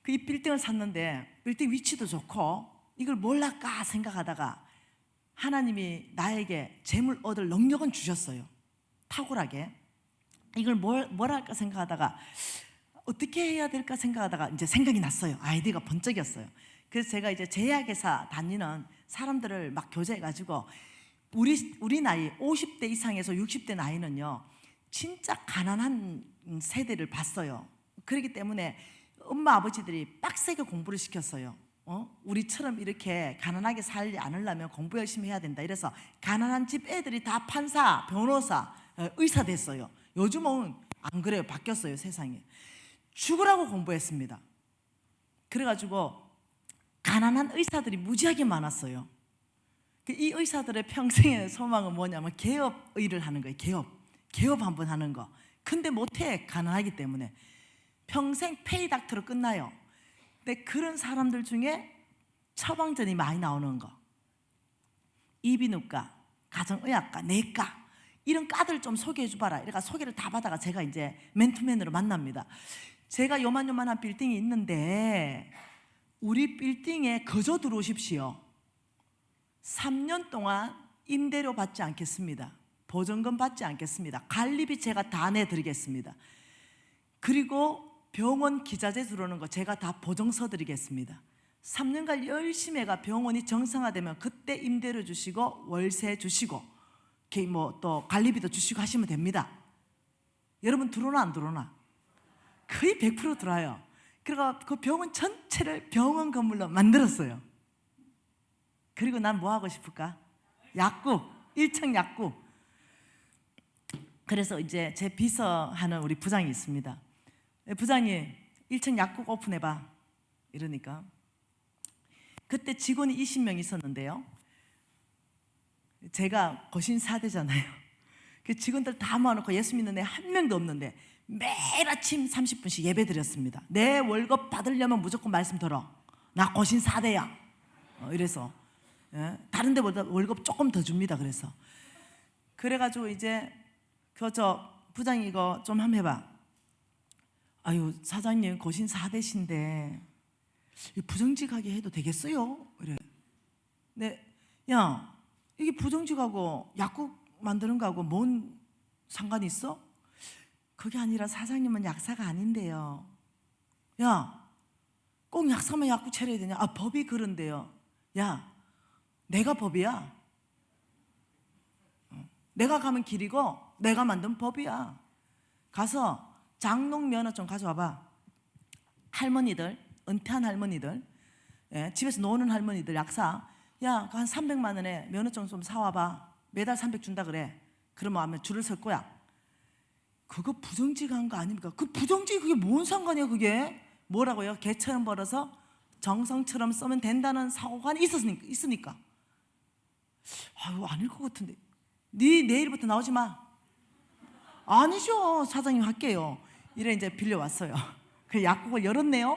그 이 빌딩을 샀는데 빌딩 위치도 좋고 이걸 뭘 할까 생각하다가 하나님이 나에게 재물 얻을 능력은 주셨어요. 탁월하게. 이걸 뭘 할까 생각하다가 어떻게 해야 될까 생각하다가 이제 생각이 났어요. 아이디어가 번쩍이었어요. 그래서 제가 이제 제약회사 다니는 사람들을 막 교제해가지고 우리 나이 50대 이상에서 60대 나이는요 진짜 가난한 세대를 봤어요. 그렇기 때문에 엄마 아버지들이 빡세게 공부를 시켰어요. 우리처럼 이렇게 가난하게 살지 않으려면 공부 열심히 해야 된다. 이래서 가난한 집 애들이 다 판사, 변호사, 의사 됐어요. 요즘은 안 그래요. 바뀌었어요, 세상이. 죽으라고 공부했습니다. 그래가지고 가난한 의사들이 무지하게 많았어요. 이 의사들의 평생의 소망은 뭐냐면 개업 일을 하는 거예요. 개업 한번 하는 거. 근데 못해, 가난하기 때문에. 평생 페이닥터로 끝나요. 근데 그런 사람들 중에 처방전이 많이 나오는 거, 이비인후과, 가정의학과, 내과, 이런 과들 좀 소개해 줘봐라. 그러니까 소개를 다 받아가 제가 이제 맨투맨으로 만납니다. 제가 요만요만한 빌딩이 있는데 우리 빌딩에 거저 들어오십시오. 3년 동안 임대료 받지 않겠습니다. 보증금 받지 않겠습니다. 관리비 제가 다 내드리겠습니다. 그리고 병원 기자재 들어오는 거 제가 다 보증서 드리겠습니다. 3년간 열심히 해가 병원이 정상화되면 그때 임대료 주시고 월세 주시고 또 관리비도 주시고 하시면 됩니다. 여러분 들어오나 안 들어오나? 거의 100% 들어와요. 그래서 그 병원 전체를 병원 건물로 만들었어요. 그리고 난 뭐 하고 싶을까? 약국, 1층 약국. 그래서 이제 제 비서하는 우리 부장이 있습니다. 부장님, 1층 약국 오픈해봐. 이러니까 그때 직원이 20명 있었는데요, 제가 거신 4대잖아요. 그 직원들 다 모아놓고 예수 믿는 애 한 명도 없는데 매일 아침 30분씩 예배 드렸습니다. 내 월급 받으려면 무조건 말씀 들어. 나 거신 4대야. 이래서 다른 데보다 월급 조금 더 줍니다. 그래가지고 이제 저 부장이 이거 좀 한번 해봐. 아유, 사장님 거신 4대신데 부정직하게 해도 되겠어요? 이래. 네, 야, 이게 부정직하고 약국 만드는 거하고 뭔 상관이 있어? 그게 아니라 사장님은 약사가 아닌데요. 야, 꼭 약사만 약국 차려야 되냐? 아, 법이 그런데요. 야, 내가 법이야. 내가 가면 길이고 내가 만든 법이야. 가서 장롱 면허 좀 가져와봐. 할머니들, 은퇴한 할머니들, 집에서 노는 할머니들 약사, 야, 한 300만 원에 면허증 좀 사와봐. 매달 300 준다 그래. 그러면 아마 줄을 설 거야. 그거 부정직한 거 아닙니까? 그 부정직이 그게 뭔 상관이야 그게? 뭐라고요? 개처럼 벌어서 정성처럼 쓰면 된다는 사고관이 있으니까. 아유, 아닐 것 같은데. 네 내일부터 나오지 마. 아니죠, 사장님 할게요. 이래 이제 빌려왔어요. 그 약국을 열었네요.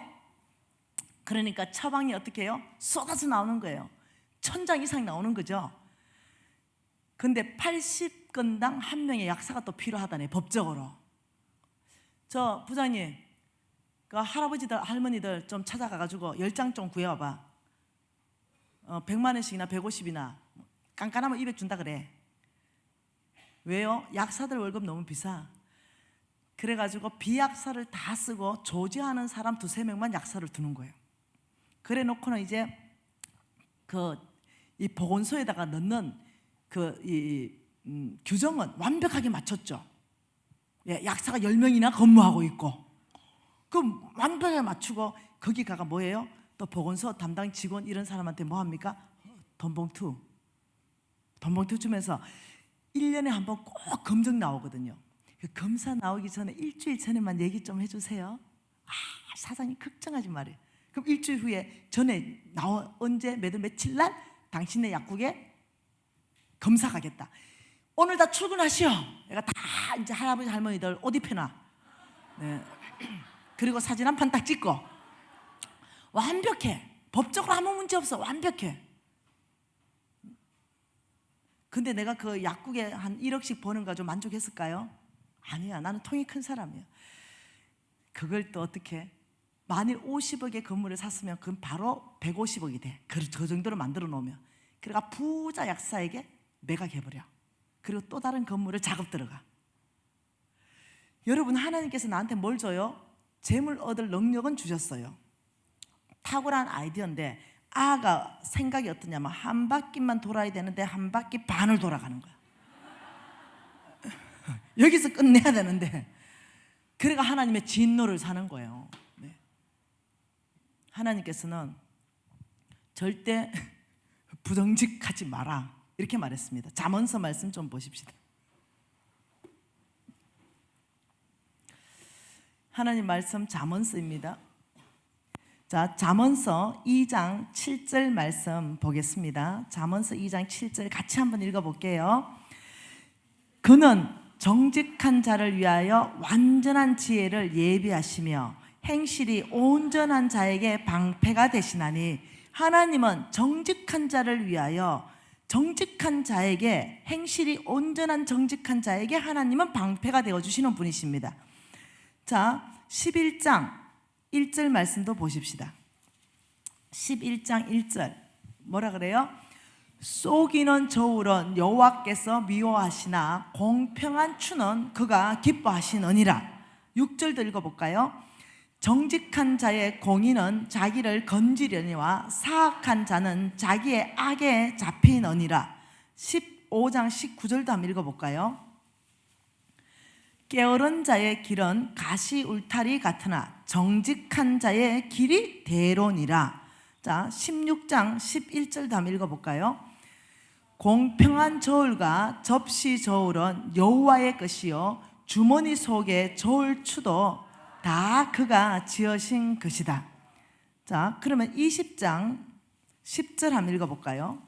그러니까 처방이 어떻게 해요? 쏟아져 나오는 거예요. 1000장 이상 나오는 거죠. 근데 80건당 한 명의 약사가 또 필요하다네, 법적으로. 저 부장님, 그 할아버지들 할머니들 좀 찾아가가지고 10장 좀 구해와봐. 100만 원씩이나 150이나 깐깐하면 200 준다 그래. 왜요? 약사들 월급 너무 비싸. 그래가지고 비약사를 다 쓰고 조지하는 사람 2-3명만 약사를 두는 거예요. 그래 놓고는 이제 이 보건소에다가 넣는 규정은 완벽하게 맞췄죠. 약사가 10명이나 근무하고 있고, 그 완벽하게 맞추고 거기 가가 뭐예요? 또 보건소 담당 직원 이런 사람한테 뭐 합니까? 돈봉투 주면서 1년에 한 번 꼭 검정 나오거든요. 그 검사 나오기 전에 일주일 전에만 얘기 좀 해주세요. 사장님 걱정하지 말아요. 그럼 일주일 후에 전에 언제 며칠 날 당신네 약국에 검사 가겠다. 오늘 다 출근하시오. 내가 다 이제 할아버지 할머니들 옷 입혀놔. 네. 그리고 사진 한 판 딱 찍고 완벽해. 법적으로 아무 문제 없어. 완벽해. 근데 내가 그 약국에 한 1억씩 버는 거 좀 만족했을까요? 아니야. 나는 통이 큰 사람이야. 그걸 또 어떻게, 만일 50억의 건물을 샀으면 그건 바로 150억이 돼. 그 정도로 만들어 놓으면. 그러니까 부자 약사에게 매각해버려. 그리고 또 다른 건물을 작업 들어가. 여러분, 하나님께서 나한테 뭘 줘요? 재물 얻을 능력은 주셨어요. 탁월한 아이디어인데 아가 생각이 어떠냐면 한 바퀴만 돌아야 되는데 한 바퀴 반을 돌아가는 거야. 여기서 끝내야 되는데, 그러니까 하나님의 진노를 사는 거예요. 네. 하나님께서는 절대 부정직하지 마라 이렇게 말했습니다. 잠언서 말씀 좀 보십시다. 하나님 말씀 잠언서입니다. 자, 잠언서 2장 7절 말씀 보겠습니다. 잠언서 2장 7절 같이 한번 읽어볼게요. 그는 정직한 자를 위하여 완전한 지혜를 예비하시며 행실이 온전한 자에게 방패가 되시나니, 하나님은 정직한 자를 위하여, 정직한 자에게, 행실이 온전한 정직한 자에게 하나님은 방패가 되어주시는 분이십니다. 자, 11장 1절 말씀도 보십시다. 11장 1절 뭐라 그래요? 쏘기는 저울은 여호와께서 미워하시나 공평한 추는 그가 기뻐하시느니라. 6절도 읽어볼까요? 정직한 자의 공의는 자기를 건지려니와 사악한 자는 자기의 악에 잡히느니라. 15장 19절도 한번 읽어볼까요? 게으른 자의 길은 가시 울타리 같으나 정직한 자의 길이 대로니라. 자, 16장 11절도 한번 읽어볼까요? 공평한 저울과 접시 저울은 여호와의 것이요 주머니 속의 저울추도 다 그가 지으신 것이다. 자, 그러면 20장 10절 한번 읽어볼까요?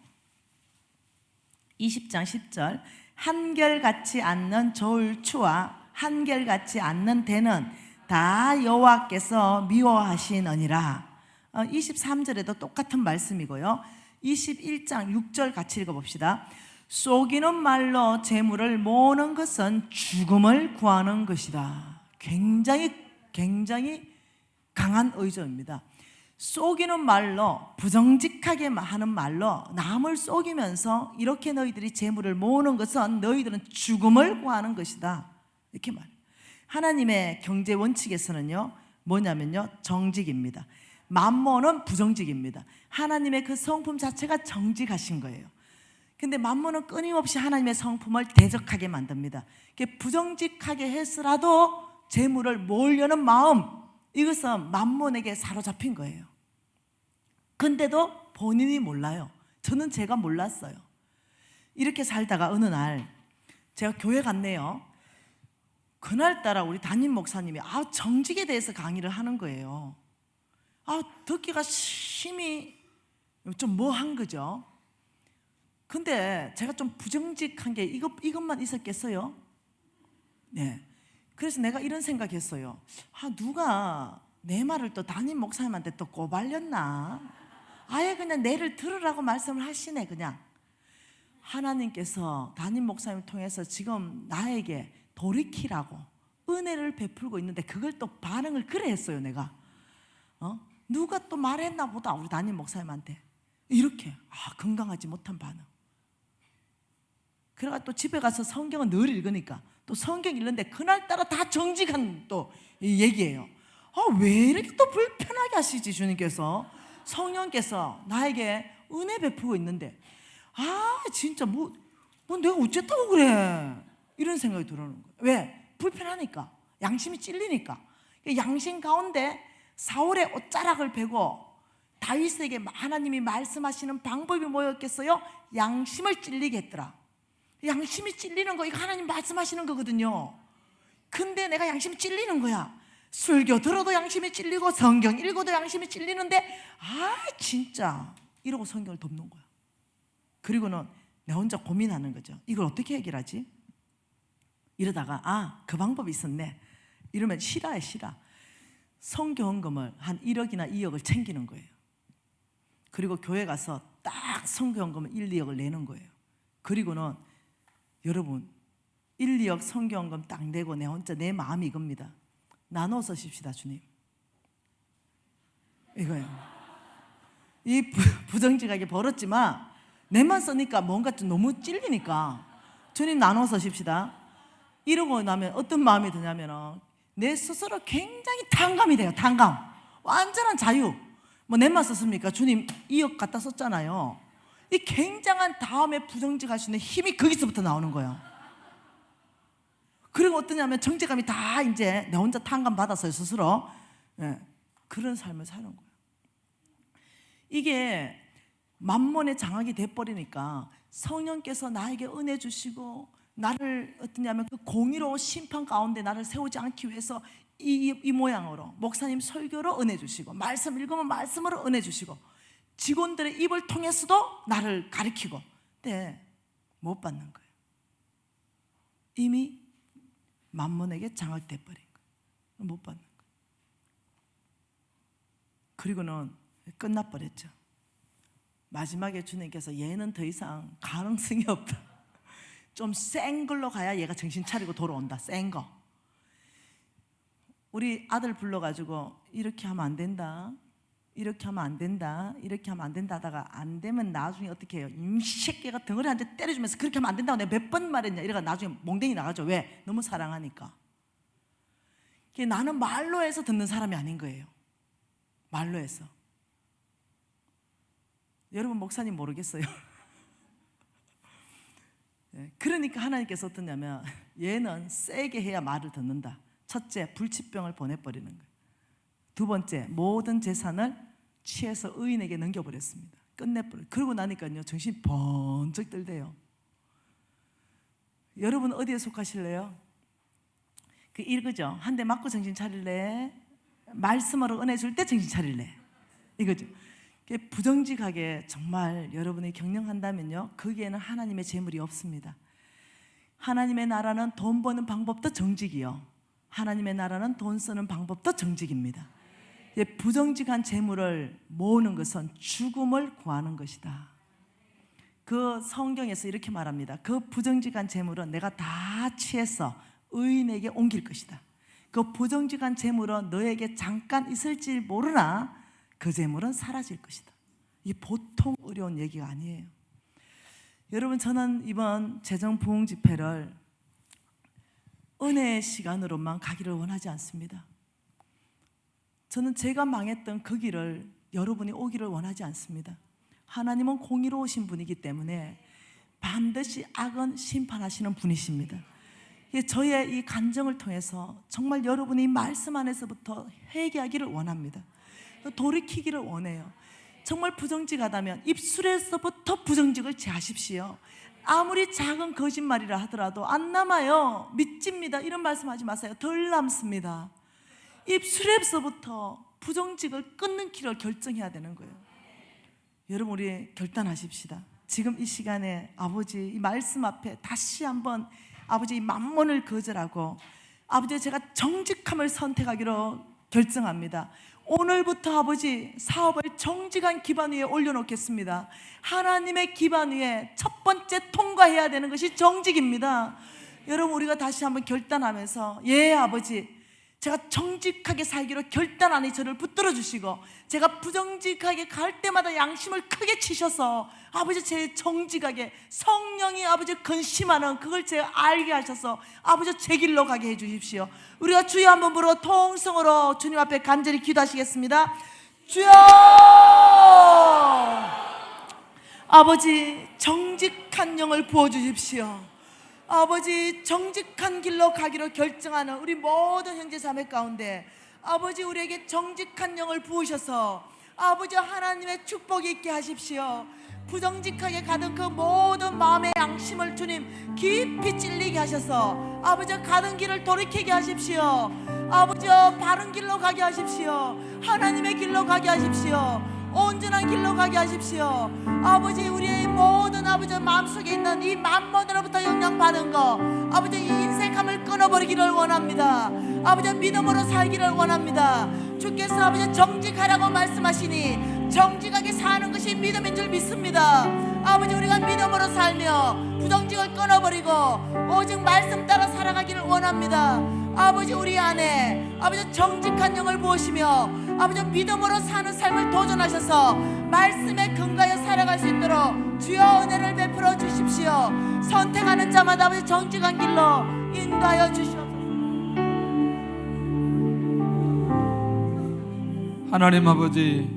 20장 10절 한결같이 않는 저울추와 한결같이 않는 대는 다 여호와께서 미워하시느니라. 23절에도 똑같은 말씀이고요. 21장 6절 같이 읽어봅시다. 속이는 말로 재물을 모으는 것은 죽음을 구하는 것이다. 굉장히 강한 의존입니다. 속이는 말로, 부정직하게 하는 말로 남을 속이면서 이렇게 너희들이 재물을 모으는 것은 너희들은 죽음을 구하는 것이다. 이렇게 말해요. 하나님의 경제 원칙에서는요 뭐냐면요 정직입니다. 만몬은 부정직입니다. 하나님의 그 성품 자체가 정직하신 거예요. 근데 만몬은 끊임없이 하나님의 성품을 대적하게 만듭니다. 부정직하게 해서라도 재물을 모으려는 마음, 이것은 만몬에게 사로잡힌 거예요. 근데도 본인이 몰라요. 저는 제가 몰랐어요. 이렇게 살다가 어느 날 제가 교회 갔네요. 그날따라 우리 담임 목사님이 정직에 대해서 강의를 하는 거예요. 듣기가 심히 좀 뭐한 거죠. 근데 제가 좀 부정직한 게 이것만 있었겠어요? 네. 그래서 내가 이런 생각했어요. 누가 내 말을 또 담임 목사님한테 또 꼬발렸나? 아예 그냥 내를 들으라고 말씀을 하시네. 그냥 하나님께서 담임 목사님을 통해서 지금 나에게 돌이키라고 은혜를 베풀고 있는데 그걸 또 반응을 그래 했어요. 내가 누가 또 말했나 보다 우리 담임 목사님한테. 이렇게 건강하지 못한 반응. 그래가 또 집에 가서 성경은 늘 읽으니까 또 성경 읽는데 그날따라 다 정직한 또 얘기예요. 왜 이렇게 또 불편하게 하시지 주님께서, 성령께서 나에게 은혜 베푸고 있는데 진짜 뭐 내가 어쨌다고 그래, 이런 생각이 들어오는 거예요. 왜? 불편하니까, 양심이 찔리니까. 양심 가운데 사울의 옷자락을 베고 다윗에게 하나님이 말씀하시는 방법이 뭐였겠어요? 양심을 찔리게 했더라. 양심이 찔리는 거, 이거 하나님 말씀하시는 거거든요. 근데 내가 양심이 찔리는 거야. 설교 들어도 양심이 찔리고 성경 읽어도 양심이 찔리는데 진짜 이러고 성경을 덮는 거야. 그리고는 내 혼자 고민하는 거죠. 이걸 어떻게 해결하지? 이러다가 그 방법이 있었네. 이러면 싫어해. 선교헌금을 한 1억이나 2억을 챙기는 거예요. 그리고 교회 가서 딱 선교헌금을 1, 2억을 내는 거예요. 그리고는 여러분 1, 2억 선교헌금 딱 내고 내 혼자 내 마음이 이겁니다. 나눠서 씁시다 주님. 이거예요. 이 부정직하게 벌었지만 내만 쓰니까 뭔가 좀 너무 찔리니까 주님 나눠서 씁시다. 이러고 나면 어떤 마음이 드냐면 내 스스로 굉장히 탕감이 돼요. 탕감. 완전한 자유. 뭐 내만 썼습니까? 주님 2억 갖다 썼잖아요. 이 굉장한 다음에 부정직할 수 있는 힘이 거기서부터 나오는 거예요. 그리고 어떠냐면 정체감이 다 이제 내 혼자 탕감 받았어요 스스로. 예, 그런 삶을 사는 거예요. 이게 만몬의 장악이 돼버리니까 성령께서 나에게 은혜 주시고 나를 어떠냐면 그 공의로운 심판 가운데 나를 세우지 않기 위해서 이 모양으로 목사님 설교로 은혜 주시고 말씀 읽으면 말씀으로 은혜 주시고 직원들의 입을 통해서도 나를 가리키고 근데 못 받는 거예요. 이미 만몬에게 장악돼 버린 거예요. 못 받는 거예요. 그리고는 끝나버렸죠. 마지막에 주님께서 얘는 더 이상 가능성이 없다. 좀 센 걸로 가야 얘가 정신 차리고 돌아온다. 센 거. 우리 아들 불러가지고 이렇게 하면 안 된다. 이렇게 하면 안 된다. 이렇게 하면 안 된다 하다가 안 되면 나중에 어떻게 해요? 임새끼가 덩어리 한 대 때려주면서 그렇게 하면 안 된다고 내가 몇 번 말했냐. 이래가 나중에 몽댕이 나가죠. 왜? 너무 사랑하니까. 나는 말로 해서 듣는 사람이 아닌 거예요. 말로 해서. 여러분 목사님 모르겠어요. 그러니까 하나님께서 어떠냐면 얘는 세게 해야 말을 듣는다. 첫째, 불치병을 보내버리는 거예요. 두 번째, 모든 재산을 취해서 의인에게 넘겨버렸습니다. 끝내버려요. 그러고 나니까요 정신이 번쩍 들대요. 여러분 어디에 속하실래요? 그 이거죠. 한 대 맞고 정신 차릴래? 말씀으로 은혜 줄 때 정신 차릴래? 이거죠. 부정직하게 정말 여러분이 경영한다면요 거기에는 하나님의 재물이 없습니다. 하나님의 나라는 돈 버는 방법도 정직이요 하나님의 나라는 돈 쓰는 방법도 정직입니다. 부정직한 재물을 모으는 것은 죽음을 구하는 것이다. 그 성경에서 이렇게 말합니다. 그 부정직한 재물은 내가 다 취해서 의인에게 옮길 것이다. 그 부정직한 재물은 너에게 잠깐 있을지 모르나 그 재물은 사라질 것이다. 이게 보통 어려운 얘기가 아니에요. 여러분 저는 이번 재정 부흥 집회를 은혜의 시간으로만 가기를 원하지 않습니다. 저는 제가 망했던 그 길을 여러분이 오기를 원하지 않습니다. 하나님은 공의로우신 분이기 때문에 반드시 악은 심판하시는 분이십니다. 저의 이 간증을 통해서 정말 여러분이 말씀 안에서부터 회개하기를 원합니다. 돌이키기를 원해요. 정말 부정직하다면 입술에서부터 부정직을 제하십시오. 아무리 작은 거짓말이라 하더라도 안 남아요. 믿집니다. 이런 말씀하지 마세요. 덜 남습니다. 입술에서부터 부정직을 끊는 길을 결정해야 되는 거예요. 여러분 우리 결단하십시다. 지금 이 시간에 아버지 이 말씀 앞에 다시 한번 아버지 이 만몬을 거절하고 아버지 제가 정직함을 선택하기로 결정합니다. 오늘부터 아버지 사업을 정직한 기반 위에 올려놓겠습니다. 하나님의 기반 위에 첫 번째 통과해야 되는 것이 정직입니다. 여러분 우리가 다시 한번 결단하면서 예 아버지 제가 정직하게 살기로 결단하니 저를 붙들어 주시고 제가 부정직하게 갈 때마다 양심을 크게 치셔서 아버지 제 정직하게 성령이 아버지 근심하는 그걸 제가 알게 하셔서 아버지 제 길로 가게 해 주십시오. 우리가 주여 한번 부르고 통성으로 주님 앞에 간절히 기도하시겠습니다. 주여 아버지 정직한 영을 부어주십시오. 아버지 정직한 길로 가기로 결정하는 우리 모든 형제 자매 가운데 아버지 우리에게 정직한 영을 부으셔서 아버지 하나님의 축복이 있게 하십시오. 부정직하게 가던 그 모든 마음의 양심을 주님 깊이 찔리게 하셔서 아버지 가던 길을 돌이키게 하십시오. 아버지 바른 길로 가게 하십시오. 하나님의 길로 가게 하십시오. 온전한 길로 가게 하십시오. 아버지 우리의 모든 아버지 마음속에 있는 이 만몬으로부터 영향받은 거 아버지 이 인색함을 끊어버리기를 원합니다. 아버지 믿음으로 살기를 원합니다. 주께서 아버지 정직하라고 말씀하시니 정직하게 사는 것이 믿음인 줄 믿습니다. 아버지 우리가 믿음으로 살며 부정직을 끊어버리고 오직 말씀 따라 살아가기를 원합니다. 아버지 우리 안에 아버지 정직한 영을 부으시며 아버지 믿음으로 사는 삶을 도전하셔서 말씀에 근거하여 살아갈 수 있도록 주여 은혜를 베풀어 주십시오. 선택하는 자마다 아버지 정직한 길로 인도하여 주시옵소서. 하나님 아버지,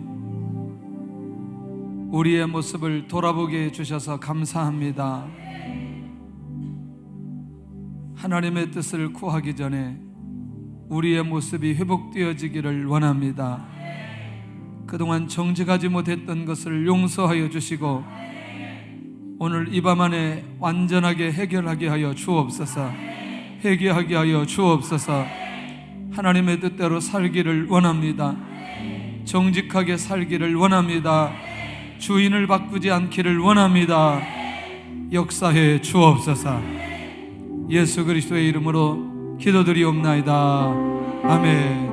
우리의 모습을 돌아보게 해주셔서 감사합니다. 하나님의 뜻을 구하기 전에 우리의 모습이 회복되어지기를 원합니다. 그동안 정직하지 못했던 것을 용서하여 주시고 오늘 이 밤 안에 완전하게 해결하게 하여 주옵소서. 회개하게 하여 주옵소서. 하나님의 뜻대로 살기를 원합니다. 정직하게 살기를 원합니다. 주인을 바꾸지 않기를 원합니다. 역사해 주옵소서. 예수 그리스도의 이름으로 기도드리옵나이다. 아멘.